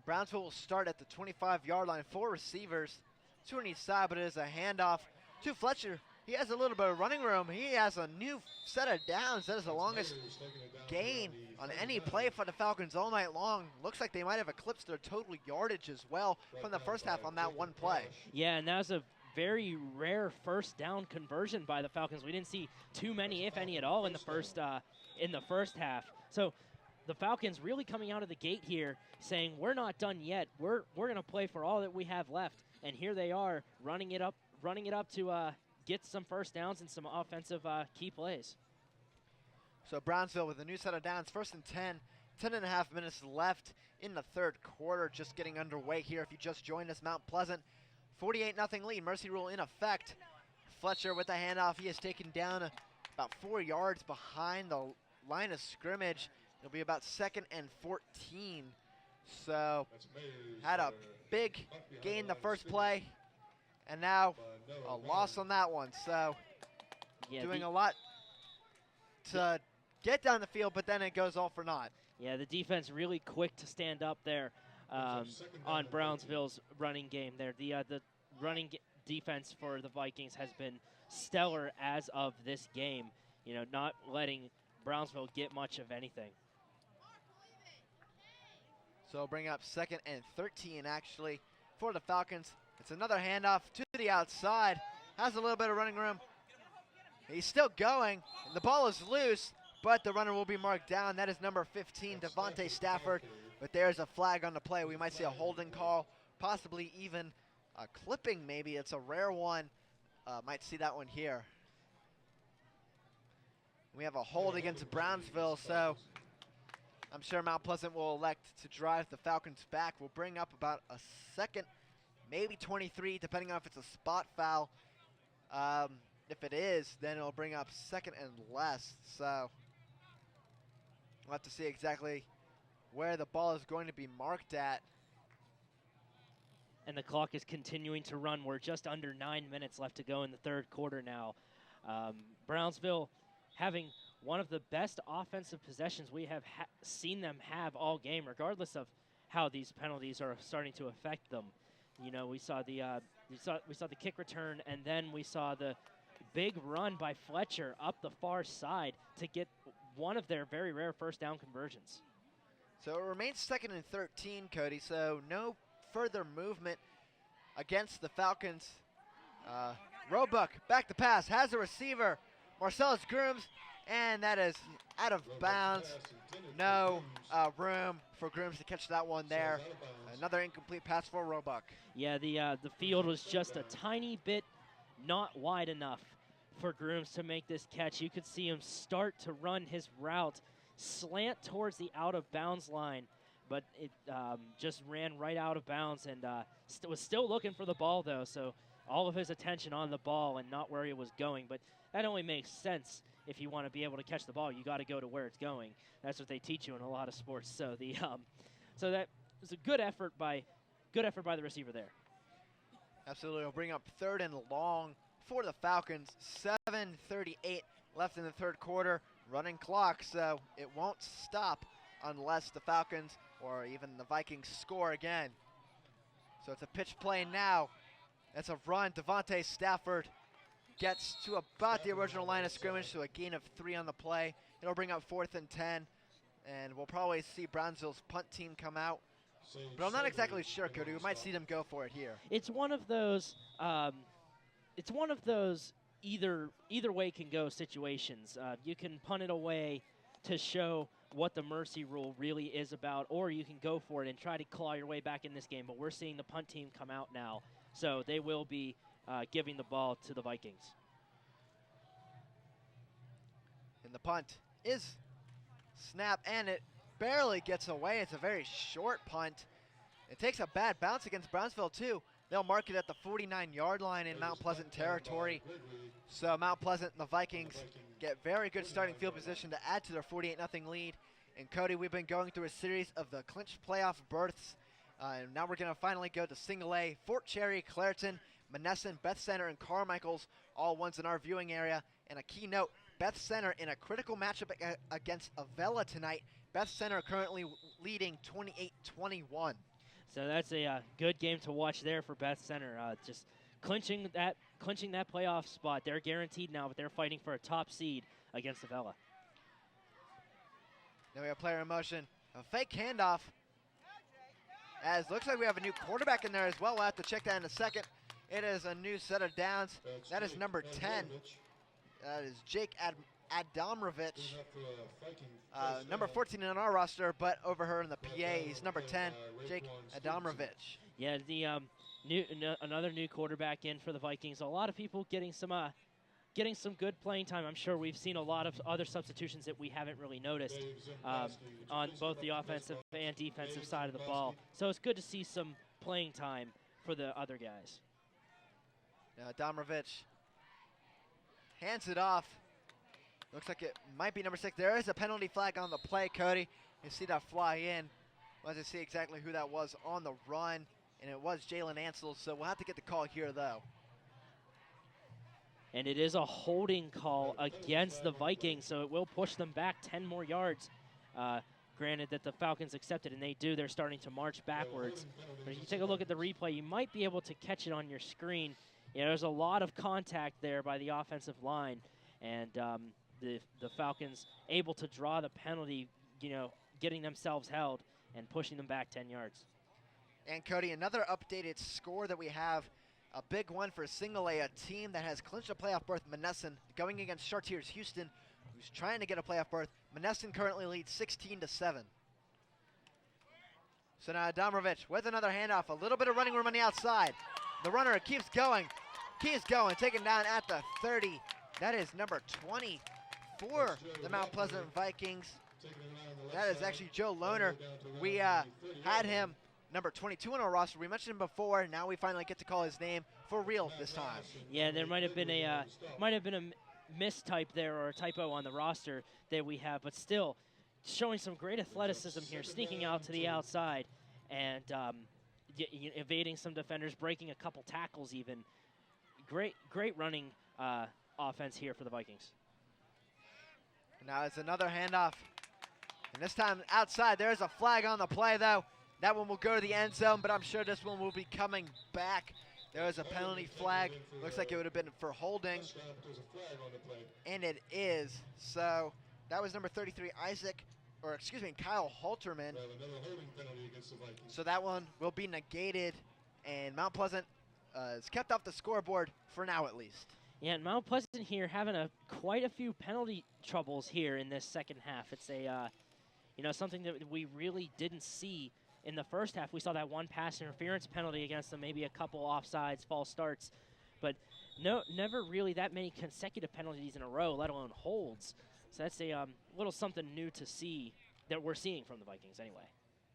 Brownsville will start at the 25-yard line. 4 receivers, 2 on each side, but it is a handoff to Fletcher. he has a little bit of running room. He has a new set of downs. That is the longest gain on any play for the Falcons all night long. Looks like they might have eclipsed their total yardage as well from the first half on that one play. Yeah, and that was a very rare first down conversion by the Falcons. We didn't see too many, if any at all, in the first half. So the Falcons really coming out of the gate here saying, we're not done yet. We're going to play for all that we have left. And here they are running it up to get some first downs and some offensive key plays. So Brownsville with a new set of downs, 1st and 10 and a half minutes left in the third quarter, just getting underway here. If you just joined us, Mount Pleasant, 48-0 lead, mercy rule in effect. Fletcher with the handoff, he is taken down about 4 yards behind the line of scrimmage. It'll be about 2nd and 14. So had a big gain the first play, and now a loss on that one. So yeah, doing a lot to get down the field, but then it goes all for naught. Yeah, the defense really quick to stand up there on Brownsville's running game there. The running defense for the Vikings has been stellar as of this game, you know, not letting Brownsville get much of anything. So bring up 2nd and 13 actually for the Falcons. It's another handoff to the outside. Has a little bit of running room. He's still going. The ball is loose, but the runner will be marked down. That is number 15, Devontae Stafford. But there's a flag on the play. We might see a holding call, possibly even a clipping maybe. It's a rare one. Might see that one here. We have a hold against Brownsville, so I'm sure Mount Pleasant will elect to drive the Falcons back. We'll bring up about a second, maybe 23, depending on if it's a spot foul. If it is, then it'll bring up 2nd and less. So we'll have to see exactly where the ball is going to be marked at. And the clock is continuing to run. We're just under 9 minutes left to go in the third quarter now. Brownsville having one of the best offensive possessions we have seen them have all game, regardless of how these penalties are starting to affect them. You know, we saw the kick return, and then we saw the big run by Fletcher up the far side to get one of their very rare first down conversions. So it remains 2nd and 13, Cody. So no further movement against the Falcons. Roebuck back to pass, has a receiver, Marcellus Grooms, and that is out of bounds. No room for Grooms to catch that one there. Another incomplete pass for Roebuck. Yeah, the field was just a tiny bit not wide enough for Grooms to make this catch. You could see him start to run his route, slant towards the out-of-bounds line, but it just ran right out of bounds and was still looking for the ball, though, so all of his attention on the ball and not where he was going. But that only makes sense. If you want to be able to catch the ball, you got to go to where it's going. That's what they teach you in a lot of sports. So so that was a good effort by the receiver there. Absolutely. We'll bring up 3rd and long for the Falcons. 7:38 left in the third quarter. Running clock, so it won't stop unless the Falcons or even the Vikings score again. So it's a pitch play now. It's a run. Devontae Stafford gets to about the original line of scrimmage, so a gain of 3 on the play. It'll bring up 4th and 10, and we'll probably see Brownsville's punt team come out. But I'm not exactly sure, Cody. We might see them go for it here. It's one of those. Either way can go situations. You can punt it away to show what the mercy rule really is about, or you can go for it and try to claw your way back in this game. But we're seeing the punt team come out now, so they will be giving the ball to the Vikings. And the punt is snap, and it barely gets away. It's a very short punt. It takes a bad bounce against Brownsville, too. They'll mark it at the 49-yard line in Mount Pleasant territory. So Mount Pleasant and the Vikings get very good starting field position to add to their 48-0 lead. And Cody, we've been going through a series of the clinched playoff berths. And now we're going to finally go to Single A. Fort Cherry, Clareton, Monessen, Beth Center, and Carmichael's, all ones in our viewing area. And a key note, Beth Center in a critical matchup against Avella tonight. Beth Center currently leading 28-21. So that's a good game to watch there for Beth Center. Just clinching that clinching that playoff spot. They're guaranteed now, but they're fighting for a top seed against Avella. Now we have player in motion. A fake handoff. As looks like we have a new quarterback in there as well. We'll have to check that in a second. It is a new set of downs. That is number 10. That is Jake Adamrovich. Number 14 on our roster, but over her in the PA, he's number 10, Jake Adamrovich. Yeah, the another new quarterback in for the Vikings. A lot of people getting some good playing time. I'm sure we've seen a lot of other substitutions that we haven't really noticed on both the offensive and defensive side of the ball. So it's good to see some playing time for the other guys. Now Adamrovich hands it off. Looks like it might be number 6. There is a penalty flag on the play, Cody. You see that fly in. Let's see exactly who that was on the run, and it was Jalen Ansel, so we'll have to get the call here, though. And it is a holding call against the Vikings, so it will push them back 10 more yards. Granted that the Falcons accepted, and they do. They're starting to march backwards. But if you take a look at the replay, you might be able to catch it on your screen. You know, there's a lot of contact there by the offensive line, and the Falcons able to draw the penalty, you know, getting themselves held and pushing them back 10 yards. And Cody, another updated score that we have, a big one for Single A, a team that has clinched a playoff berth, Monessen, going against Chartiers Houston, who's trying to get a playoff berth. Monessen currently leads 16-7. So now Adamrovich with another handoff, a little bit of running room on the outside. The runner keeps going, taken down at the 30. That is number 20 for the Mount Pleasant Vikings. That is actually Joe Lohner. We had him number 22 on our roster. We mentioned him before. Now we finally get to call his name for real this time. Yeah, there might have been a mistype there or a typo on the roster that we have, but still showing some great athleticism here, sneaking out to the outside and evading some defenders, breaking a couple tackles even. Great running offense here for the Vikings. Now it's another handoff. And this time outside, there's a flag on the play though. That one will go to the end zone, but I'm sure this one will be coming back. There was a penalty flag. Looks like it would have been for holding. And it is. So that was number 33, Kyle Halterman. So that one will be negated, and Mount Pleasant is kept off the scoreboard for now at least. Yeah, and Mount Pleasant here having quite a few penalty troubles here in this second half. It's something that we really didn't see in the first half. We saw that one pass interference penalty against them, maybe a couple offsides, false starts, but never really that many consecutive penalties in a row, let alone holds. So that's a little something new to see that we're seeing from the Vikings anyway.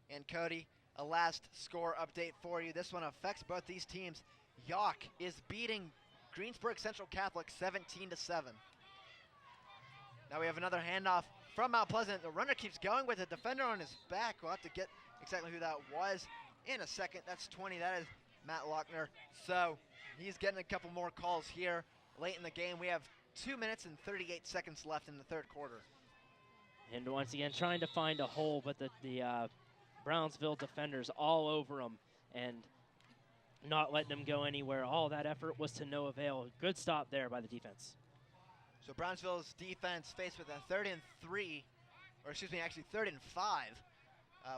And Cody, a last score update for you. This one affects both these teams. Yawk is beating Greensburg Central Catholic 17-7. Now we have another handoff from Mount Pleasant. The runner keeps going with a defender on his back. We'll have to get exactly who that was in a second. That's 20. That is Matt Lochner. So he's getting a couple more calls here late in the game. We have 2 minutes and 38 seconds left in the third quarter. And once again, trying to find a hole, but the Brownsville defenders all over them and not letting them go anywhere. All that effort was to no avail. Good stop there by the defense. So Brownsville's defense faced with a 3rd and 5.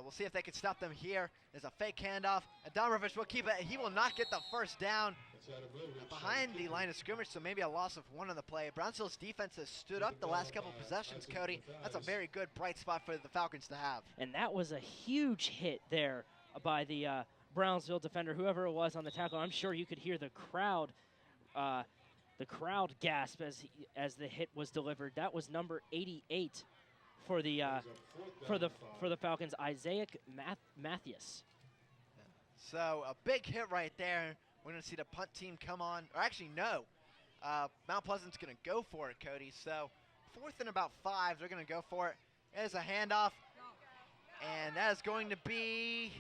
We'll see if they can stop them here. There's a fake handoff. Adamrovich will keep it. He will not get the first down behind the line of scrimmage, so maybe a loss of 1 on the play. Brownsville's defense has stood up the last couple possessions, Cody. That's a very good bright spot for the Falcons to have. And that was a huge hit there by the Brownsville defender, whoever it was on the tackle. I'm sure you could hear the crowd gasp as the hit was delivered. That was number 88 for the Falcons, Isaiah Mathias. So a big hit right there. We're going to see the punt team come on. Or actually, no. Mount Pleasant's going to go for it, Cody. So 4th and about 5, they're going to go for it. There's a handoff. And that is going to be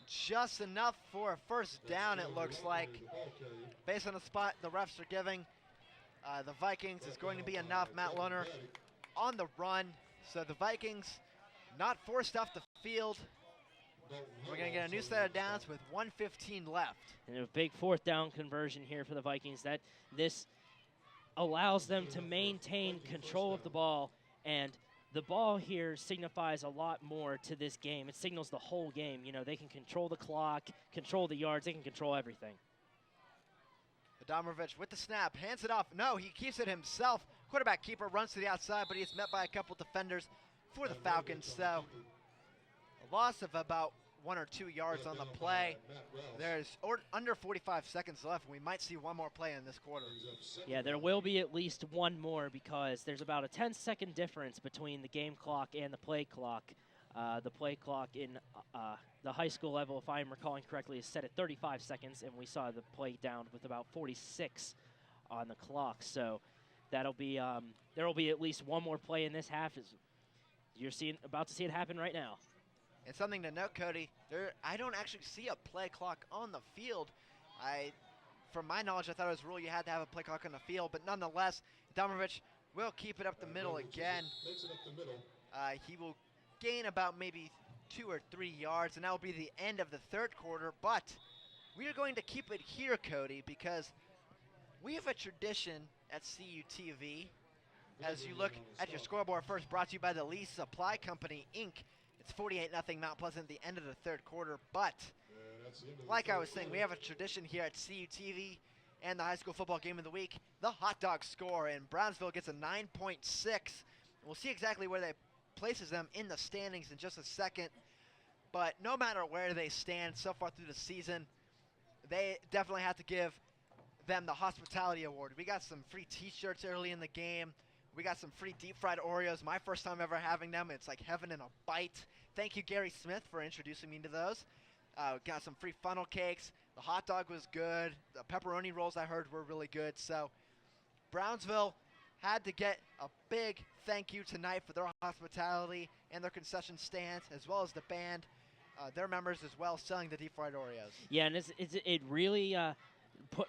just enough for a first down, it looks like. Based on the spot the refs are giving, the Vikings is going to be enough. Matt Lohner on the run. So the Vikings not forced off the field. We're going to get a new set of downs with 1:15 left. And a big fourth down conversion here for the Vikings. This allows them to maintain control of the ball, and the ball here signifies a lot more to this game. It signals the whole game. You know, they can control the clock, control the yards, they can control everything. Adamovich with the snap, hands it off. No, he keeps it himself. Quarterback keeper runs to the outside, but he's met by a couple defenders for the Falcons. So a loss of about 1 or 2 yards on the play. There's under 45 seconds left. We might see one more play in this quarter. Yeah, there will be at least one more because there's about a 10-second difference between the game clock and the play clock. The play clock in the high school level, if I'm recalling correctly, is set at 35 seconds, and we saw the play down with about 46 on the clock. So that'll be there will be at least one more play in this half. You're about to see it happen right now. And something to note, Cody, I don't actually see a play clock on the field. From my knowledge, I thought it was a rule you had to have a play clock on the field, but nonetheless, Adamovich will keep it up the middle again. He will gain about maybe 2 or 3 yards, and that will be the end of the third quarter. But we are going to keep it here, Cody, because we have a tradition at CUTV. As you look at your scoreboard first, brought to you by the Lee Supply Company, Inc. It's 48-0 Mount Pleasant at the end of the third quarter. But like I was saying, we have a tradition here at CUTV and the high school football game of the week, the hot dog score, and Brownsville gets a 9.6. We'll see exactly where they places them in the standings in just a second. But no matter where they stand so far through the season, they definitely have to give them the hospitality award. We got some free t-shirts early in the game. We got some free deep fried Oreos. My first time ever having them. It's like heaven in a bite. Thank you, Gary Smith, for introducing me to those. Got some free funnel cakes. The hot dog was good. The pepperoni rolls I heard were really good. So Brownsville had to get a big thank you tonight for their hospitality and their concession stands, as well as the band, their members as well, selling the deep fried Oreos. Yeah, and it really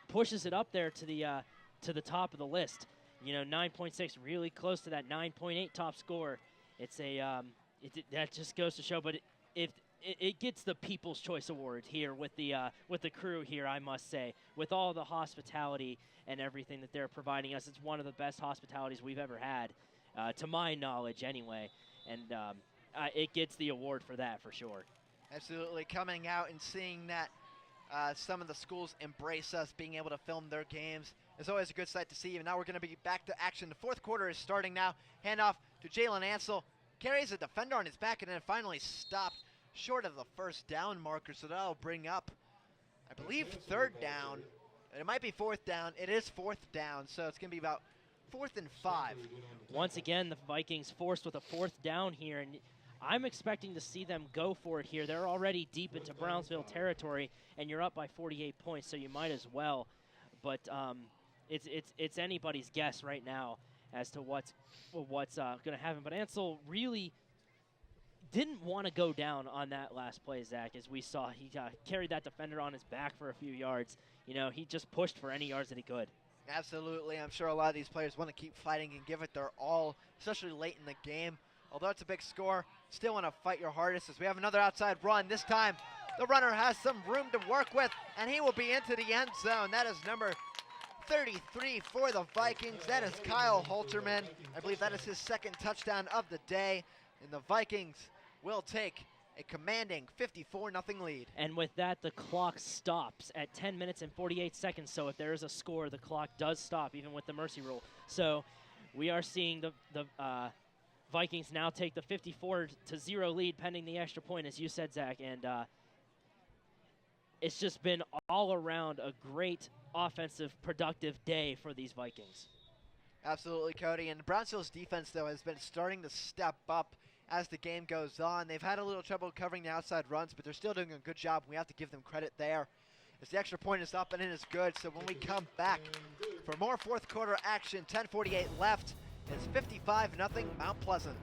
pushes it up there to the top of the list. You know, 9.6, really close to that 9.8 top score. It's that just goes to show. But it gets the People's Choice Award here with the crew here, I must say, with all the hospitality and everything that they're providing us. It's one of the best hospitalities we've ever had, to my knowledge, anyway. And it gets the award for that for sure. Absolutely, coming out and seeing that some of the schools embrace us, being able to film their games. It's always a good sight to see. And now we're going to be back to action. The fourth quarter is starting now. Handoff to Jalen Ansel. Carries a defender on his back and then finally stopped short of the first down marker. So that'll bring up, I believe, third down. It might be fourth down. It is fourth down. So it's going to be about 4th and 5. Once again, the Vikings forced with a fourth down here. And I'm expecting to see them go for it here. They're already deep into Brownsville territory, and you're up by 48 points, so you might as well. But it's anybody's guess right now as to what's going to happen. But Ansel really didn't want to go down on that last play, Zach, as we saw. He carried that defender on his back for a few yards. You know, he just pushed for any yards that he could. Absolutely. I'm sure a lot of these players want to keep fighting and give it their all, especially late in the game. Although it's a big score, still want to fight your hardest as we have another outside run. This time, the runner has some room to work with, and he will be into the end zone. That is number 33 for the Vikings. That is Kyle Holterman. I believe that is his second touchdown of the day, and the Vikings will take a commanding 54-0 lead. And with that, the clock stops at 10 minutes and 48 seconds. So if there is a score, the clock does stop, even with the mercy rule. So we are seeing the Vikings now take the 54-0 lead pending the extra point, as you said, Zach. And it's just been all around a great offensive, productive day for these Vikings. Absolutely, Cody. And Brownsville's defense, though, has been starting to step up as the game goes on. They've had a little trouble covering the outside runs, but they're still doing a good job. We have to give them credit there. As the extra point is up and it is good. So when we come back for more fourth quarter action, 10:48 left. It's 55-0 Mount Pleasant.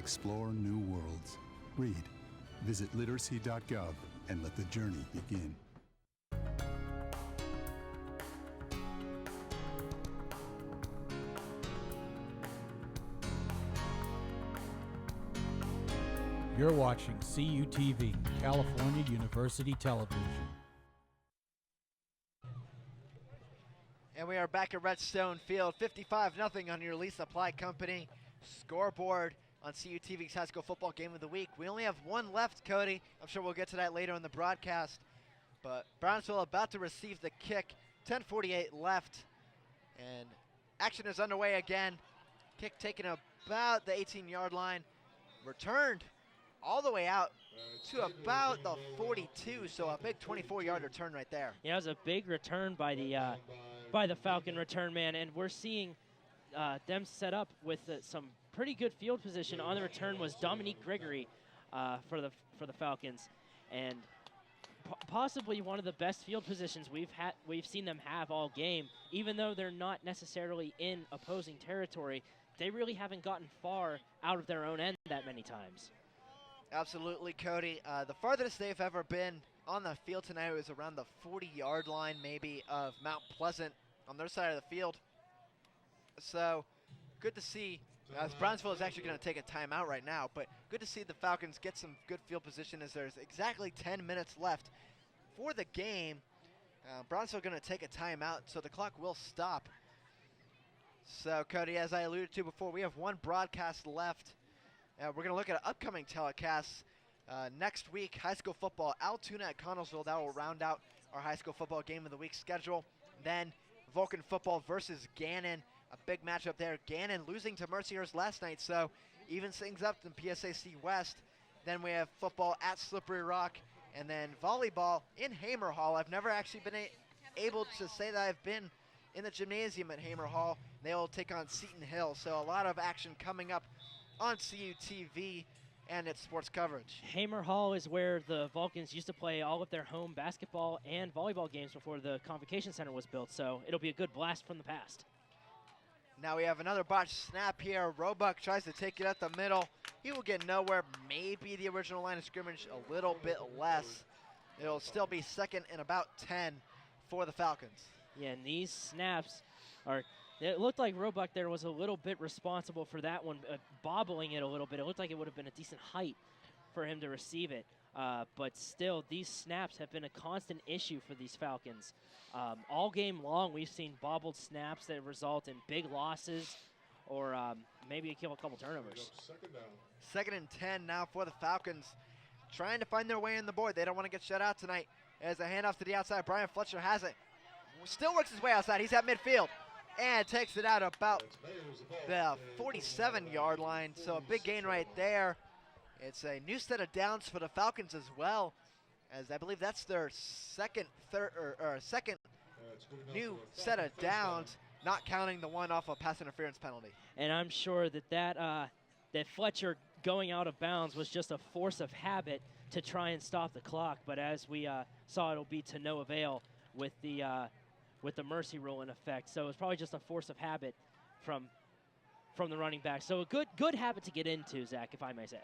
explore new worlds. Read. Visit literacy.gov and let the journey begin. You're watching CUTV, California University Television. And we are back at Redstone Field, 55-0 on your Lee Supply Company scoreboard on CUTV's High School Football Game of the Week. We only have one left, Cody. I'm sure we'll get to that later in the broadcast. But Brownsville about to receive the kick, 10:48 left. And action is underway again. Kick taken about the 18-yard line, returned all the way out to about the 42, so a big 24-yard return right there. Yeah, it was a big return by the Falcon return man, and we're seeing them set up with some pretty good field position. On the return was Dominique Gregory for the Falcons, and possibly one of the best field positions we've seen them have all game. Even though they're not necessarily in opposing territory, they really haven't gotten far out of their own end that many times. Absolutely, Cody. The farthest they've ever been on the field tonight was around the 40-yard line, maybe, of Mount Pleasant on their side of the field. So good to see, as Brownsville is actually going to take a timeout right now, but good to see the Falcons get some good field position as there's exactly 10 minutes left for the game. Brownsville going to take a timeout, so the clock will stop. So, Cody, as I alluded to before, we have one broadcast left. We're going to look at upcoming telecasts next week. High school football, Altoona at Connellsville. That will round out our high school football game of the week schedule. Then Vulcan football versus Gannon. A big matchup there. Gannon losing to Mercyhurst last night, so evens things up in PSAC West. Then we have football at Slippery Rock, and then volleyball in Hamer Hall. I've never actually been able to say that I've been in the gymnasium at Hamer Hall. They will take on Seton Hill, so a lot of action coming up on CUTV and its sports coverage. Hamer Hall is where the Vulcans used to play all of their home basketball and volleyball games before the Convocation Center was built, so it'll be a good blast from the past. Now we have another botched snap here. Roebuck tries to take it at the middle. He will get nowhere. Maybe the original line of scrimmage a little bit less. It'll still be second and about 10 for the Falcons. Yeah, and these snaps are, it looked like Roebuck there was a little bit responsible for that one, bobbling it a little bit. It looked like it would have been a decent height for him to receive it. But still, these snaps have been a constant issue for these Falcons. All game long, we've seen bobbled snaps that result in big losses or maybe a couple turnovers. Second and 10 now for the Falcons, trying to find their way in the board. They don't want to get shut out tonight. As a handoff to the outside, Brian Fletcher has it. Still works his way outside. He's at midfield and takes it out about the 47-yard line. So a big gain right there. It's a new set of downs for the Falcons as well, as I believe that's their second new set of downs, not counting the one off a pass interference penalty. And I'm sure that Fletcher going out of bounds was just a force of habit to try and stop the clock. But as we saw, it'll be to no avail with the mercy rule in effect. So it's probably just a force of habit from the running back. So a good habit to get into, Zach, if I may say.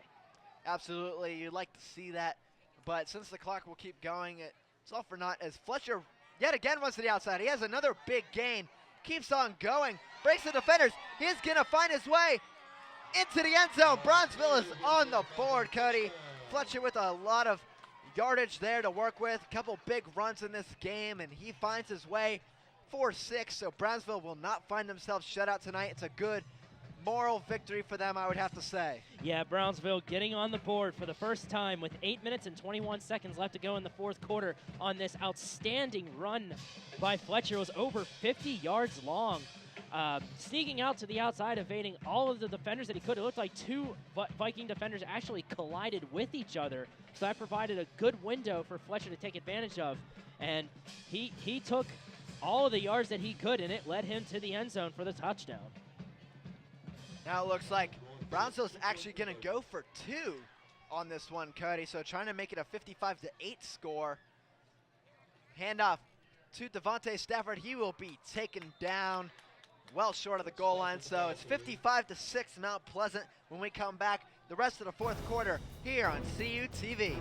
Absolutely, you'd like to see that, but since the clock will keep going, it's all for naught as Fletcher yet again runs to the outside. He has another big gain, keeps on going, breaks the defenders. He's going to find his way into the end zone. Brownsville is on the board, Cody. Fletcher with a lot of yardage there to work with, a couple big runs in this game, and he finds his way 4-6, so Brownsville will not find themselves shut out tonight. It's a good moral victory for them, I would have to say. Yeah, Brownsville getting on the board for the first time with 8 minutes and 21 seconds left to go in the fourth quarter on this outstanding run by Fletcher. It was over 50 yards long. Sneaking out to the outside, evading all of the defenders that he could. It looked like two Viking defenders actually collided with each other. So that provided a good window for Fletcher to take advantage of. And he took all of the yards that he could, and it led him to the end zone for the touchdown. Now it looks like Brownsville's actually going to go for two on this one, Cody. So trying to make it a 55-8 score. Handoff to Devontae Stafford. He will be taken down well short of the goal line. So it's 55-6 Mount Pleasant. When we come back, the rest of the fourth quarter here on CUTV.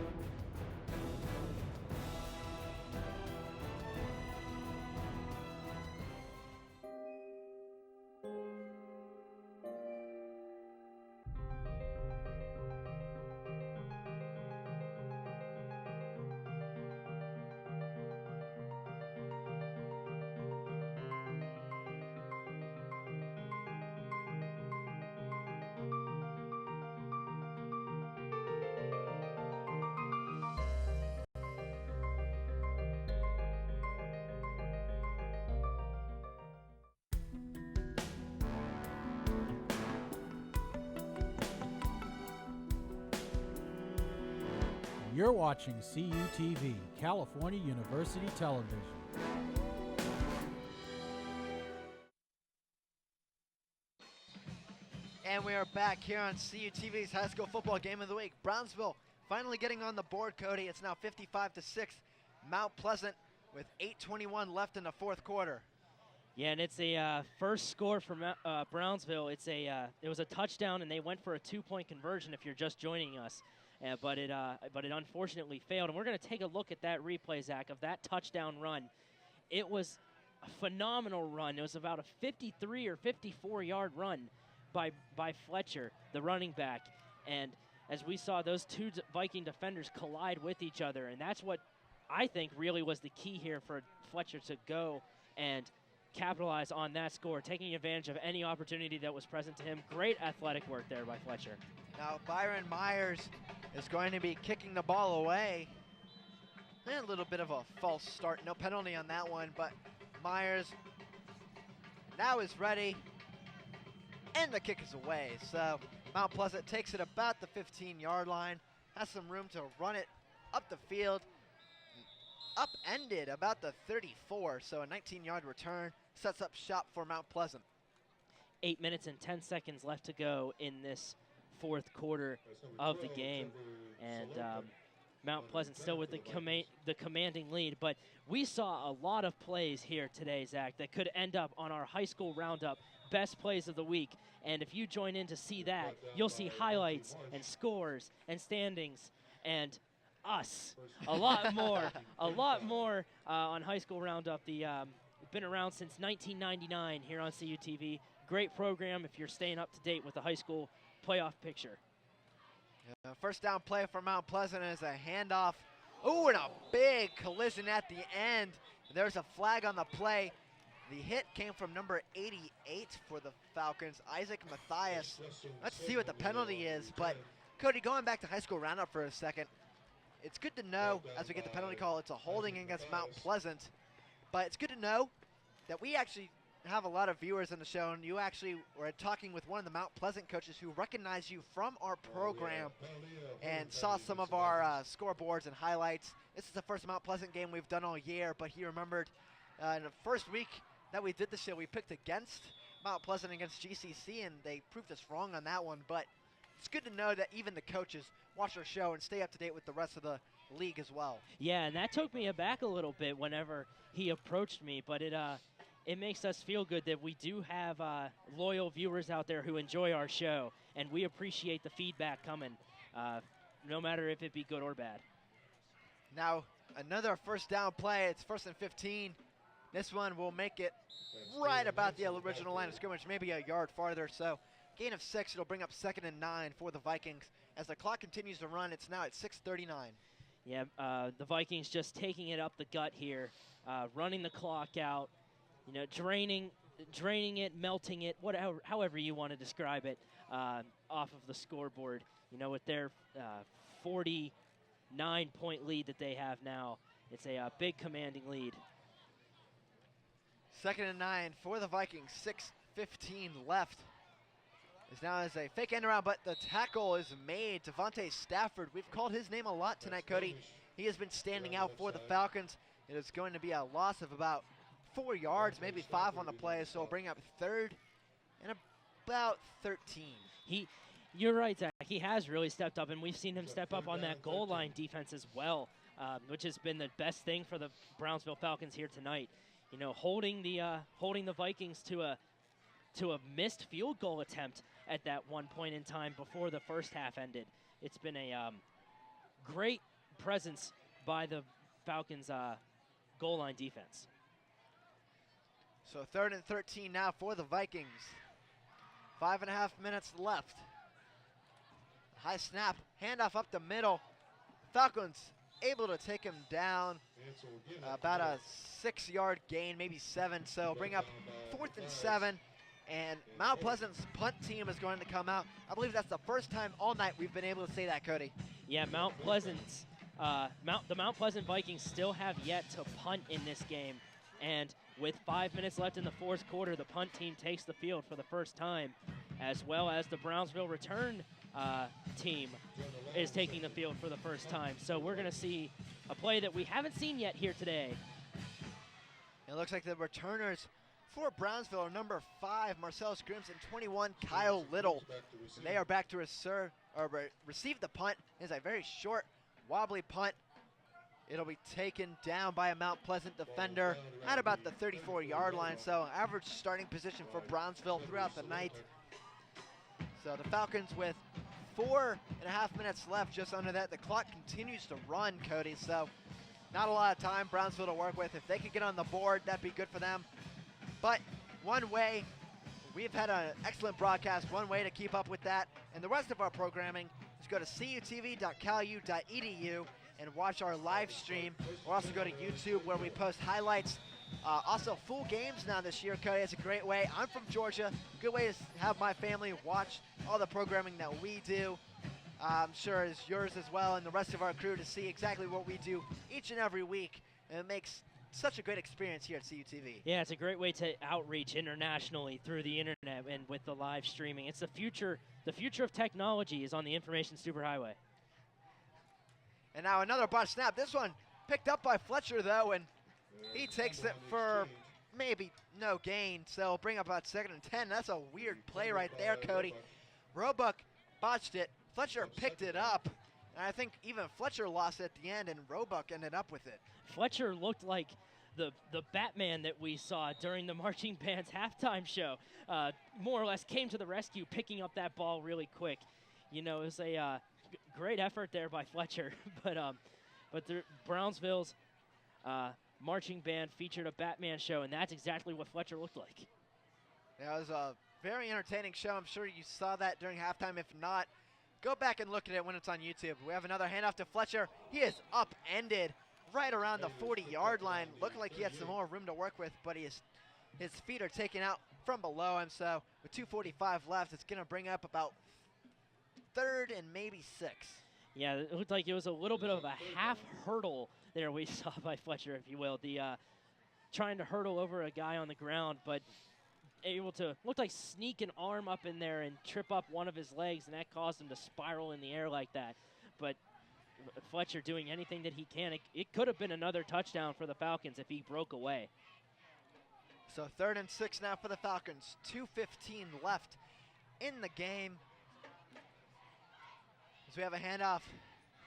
You're watching CUTV, California University Television. And we are back here on CUTV's High School Football Game of the Week. Brownsville finally getting on the board, Cody. It's now 55-6. Mount Pleasant with 8:21 left in the fourth quarter. Yeah, and it's a first score for Brownsville. It was a touchdown, and they went for a 2-point conversion if you're just joining us. But it unfortunately failed. And we're going to take a look at that replay, Zach, of that touchdown run. It was a phenomenal run. It was about a 53 or 54-yard run by Fletcher, the running back. And as we saw, those two Viking defenders collide with each other. And that's what I think really was the key here for Fletcher to go and capitalize on that score, taking advantage of any opportunity that was present to him. Great athletic work there by Fletcher. Now Byron Myers is going to be kicking the ball away. And a little bit of a false start. No penalty on that one, but Myers now is ready. And the kick is away. So Mount Pleasant takes it about the 15-yard line. Has some room to run it up the field. Upended about the 34. So a 19-yard return sets up shop for Mount Pleasant. 8 minutes and 10 seconds left to go in this fourth quarter of the game. And Mount Pleasant still with the commanding lead. But we saw a lot of plays here today, Zach, that could end up on our high school roundup best plays of the week. And if you join in to see that, you'll see highlights and scores and standings and us. A lot more on high school roundup. Been around since 1999 here on CUTV. Great program if you're staying up to date with the high school playoff picture. First down play for Mount Pleasant is a handoff. Ooh, and a big collision at the end. There's a flag on the play. The hit came from number 88 for the Falcons, Isaac Mathias. Let's see what the penalty is. But, Cody, going back to high school roundup for a second, it's good to know, as we get the penalty call, it's a holding against Mount Pleasant. But it's good to know that we actually have a lot of viewers in the show, and you actually were talking with one of the Mount Pleasant coaches who recognized you from our program and saw some of our scoreboards and highlights. This is the first Mount Pleasant game we've done all year, but he remembered in the first week that we did the show, we picked against Mount Pleasant against GCC, and they proved us wrong on that one. But it's good to know that even the coaches watch our show and stay up to date with the rest of the league as well. Yeah, and that took me aback a little bit whenever he approached me, but it makes us feel good that we do have loyal viewers out there who enjoy our show, and we appreciate the feedback coming, no matter if it be good or bad. Now, another first down play. It's 1st and 15. This one will make it right about the original line of scrimmage, maybe a yard farther. So gain of 6. It'll bring up 2nd and 9 for the Vikings. As the clock continues to run, it's now at 6:39. Yeah, the Vikings just taking it up the gut here, running the clock out, draining it, melting it, however you want to describe it, off of the scoreboard. With their 49-point lead that they have now, it's a big commanding lead. 2nd and 9 for the Vikings. 6:15 left. As now is a fake end around, but the tackle is made. Devontae Stafford. We've called his name a lot tonight, Cody. He has been standing out for the Falcons. It is going to be a loss of about 4 yards, maybe 5 on the play, so it'll bring up 3rd and about 13. You're right, Zach. He has really stepped up, and we've seen him step up on that goal line defense as well, which has been the best thing for the Brownsville Falcons here tonight. Holding the Vikings to a missed field goal attempt at that one point in time before the first half ended. It's been a great presence by the Falcons' goal line defense. So 3rd and 13 now for the Vikings. 5.5 minutes left. High snap, handoff up the middle. Falcons able to take him down. About a 6-yard gain, maybe 7. So bring up 4th and 7. And Mount Pleasant's punt team is going to come out. I believe that's the first time all night we've been able to say that, Cody. Yeah, Mount Pleasant's the Mount Pleasant Vikings still have yet to punt in this game. And with 5 minutes left in the fourth quarter, the punt team takes the field for the first time, as well as the Brownsville return team is taking the field for the first time. So we're going to see a play that we haven't seen yet here today. It looks like the returners for Brownsville are number 5, Marcellus Grims, and 21, Kyle Little. And they are back to receive the punt. It's a very short, wobbly punt. It'll be taken down by a Mount Pleasant defender at about the 34-yard line. So average starting position for Brownsville throughout the night. So the Falcons with 4.5 minutes left, just under that. The clock continues to run, Cody. So not a lot of time Brownsville to work with. If they could get on the board, that'd be good for them. But one way, we've had an excellent broadcast, one way to keep up with that and the rest of our programming is go to cutv.calu.edu and watch our live stream. We'll also go to YouTube where we post highlights. Also full games now this year, Cody. It's a great way. I'm from Georgia. Good way to have my family watch all the programming that we do. I'm sure it's yours as well and the rest of our crew to see exactly what we do each and every week. And it makes such a great experience here at CUTV. Yeah, it's a great way to outreach internationally through the internet and with the live streaming. It's the future. The future of technology is on the information superhighway. And now another botch snap. This one picked up by Fletcher, though, and he takes it for maybe no gain. So bring up about 2nd and 10. That's a weird play right there, Cody. Roebuck botched it. Fletcher picked it up. And I think even Fletcher lost at the end, and Roebuck ended up with it. Fletcher looked like the Batman that we saw during the marching band's halftime show. More or less came to the rescue, picking up that ball really quick. You know, it was a great effort there by Fletcher. but the Brownsville's marching band featured a Batman show, and that's exactly what Fletcher looked like. Yeah, it was a very entertaining show. I'm sure you saw that during halftime. If not, go back and look at it when it's on YouTube. We have another handoff to Fletcher. He is upended right around the 40-yard line. Looked like he had some more room to work with, but his feet are taken out from below him. So with 2:45 left, it's going to bring up about 3rd and maybe 6. Yeah, it looked like it was a little bit of a half hurdle there we saw by Fletcher, if you will. The trying to hurdle over a guy on the ground, but able to, looked like sneak an arm up in there and trip up one of his legs, and that caused him to spiral in the air like that. But Fletcher doing anything that he can. It could have been another touchdown for the Falcons if he broke away. So 3rd and 6 now for the Falcons. 2:15 left in the game. As we have a handoff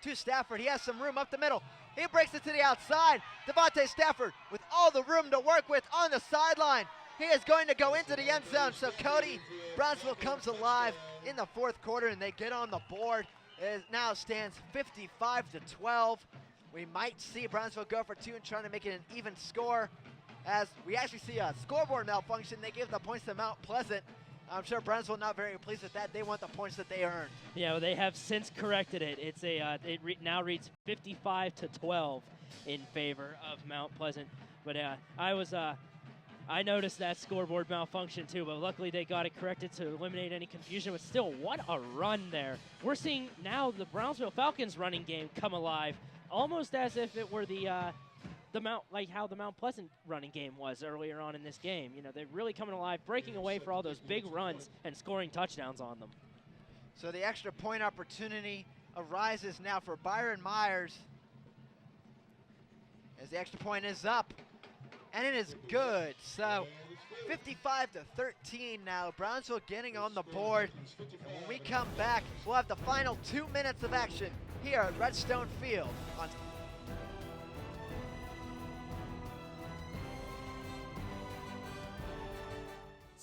to Stafford. He has some room up the middle. He breaks it to the outside. Devontae Stafford with all the room to work with on the sideline. He is going to go into the end zone. So Cody, Brownsville comes alive in the fourth quarter and they get on the board. It now stands 55-12. We might see Brownsville go for 2 and trying to make it an even score. As we actually see a scoreboard malfunction, they give the points to Mount Pleasant. I'm sure Brownsville not very pleased with that. They want the points that they earned. Yeah, well, they have since corrected it. It's now reads 55-12 in favor of Mount Pleasant. But I noticed that scoreboard malfunction too, but luckily they got it corrected to eliminate any confusion. But still, what a run there. We're seeing now the Brownsville Falcons running game come alive, almost as if it were how the Mount Pleasant running game was earlier on in this game. You know, they're really coming alive, breaking away for all those big runs and scoring touchdowns on them. So the extra point opportunity arises now for Byron Myers, as the extra point is up. And it is good. So 55-13 now. Brownsville getting on the board. And when we come back, we'll have the final 2 minutes of action here at Redstone Field.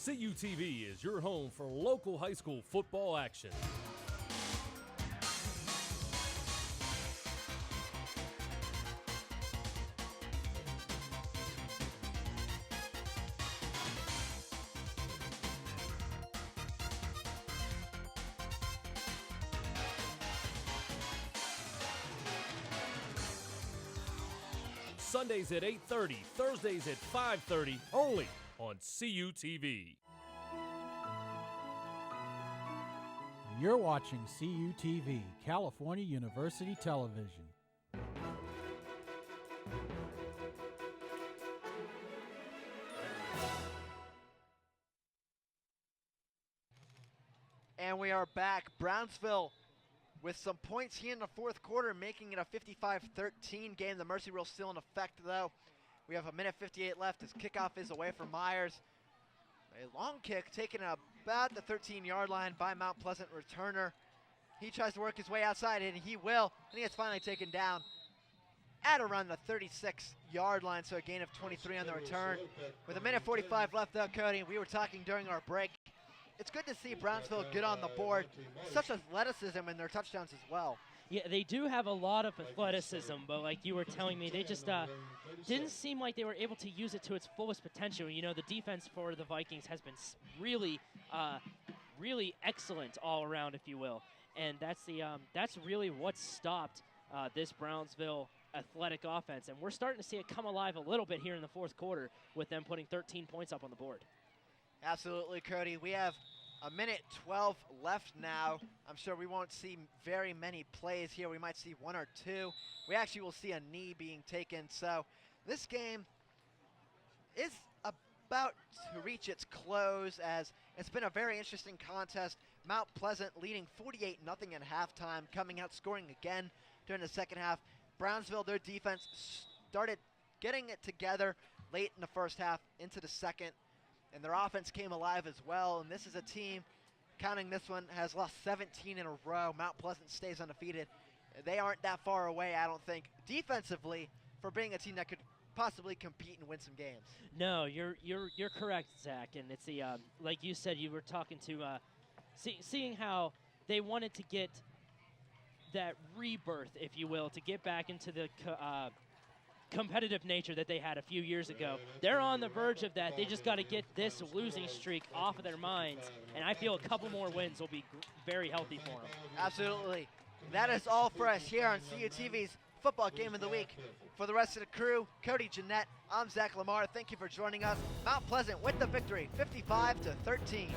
CUTV is your home for local high school football action. Sundays at 8:30, Thursdays at 5:30, only on CUTV. You're watching CUTV, California University Television. And we are back. Brownsville with some points here in the fourth quarter, making it a 55-13 game. The mercy rule still in effect, though. We have a minute 58 left as kickoff is away from Myers. A long kick taken about the 13-yard line by Mount Pleasant returner. He tries to work his way outside, and he will. And he is finally taken down at around the 36-yard line, so a gain of 23 on the return. With a minute 45 left, though, Cody, we were talking during our break. It's good to see Brownsville get on the board. Such athleticism in their touchdowns as well. Yeah, they do have a lot of athleticism, but like you were telling me, they just didn't seem like they were able to use it to its fullest potential. You know, the defense for the Vikings has been really, really excellent all around, if you will. And that's really what stopped this Brownsville athletic offense. And we're starting to see it come alive a little bit here in the fourth quarter with them putting 13 points up on the board. Absolutely, Cody. We have a minute 12 left now. I'm sure we won't see very many plays here. We might see one or two. We actually will see a knee being taken. So this game is about to reach its close, as it's been a very interesting contest. Mount Pleasant leading 48-0 at halftime, coming out scoring again during the second half. Brownsville, their defense started getting it together late in the first half into the second, and their offense came alive as well. And this is a team, counting this one, has lost 17 in a row. Mount Pleasant stays undefeated. They aren't that far away, I don't think, defensively, for being a team that could possibly compete and win some games. No, you're correct, Zach. And it's the like you said, you were talking to seeing how they wanted to get that rebirth, if you will, to get back into the competitive nature that they had a few years ago. They're on the verge of that. They just got to get this losing streak off of their minds, and I feel a couple more wins will be very healthy for them. Absolutely. That is all for us here on CUTV's Football Game of the Week. For the rest of the crew, Cody Jeanette, I'm Zach Lamar. Thank you for joining us. Mount Pleasant with the victory, 55-13.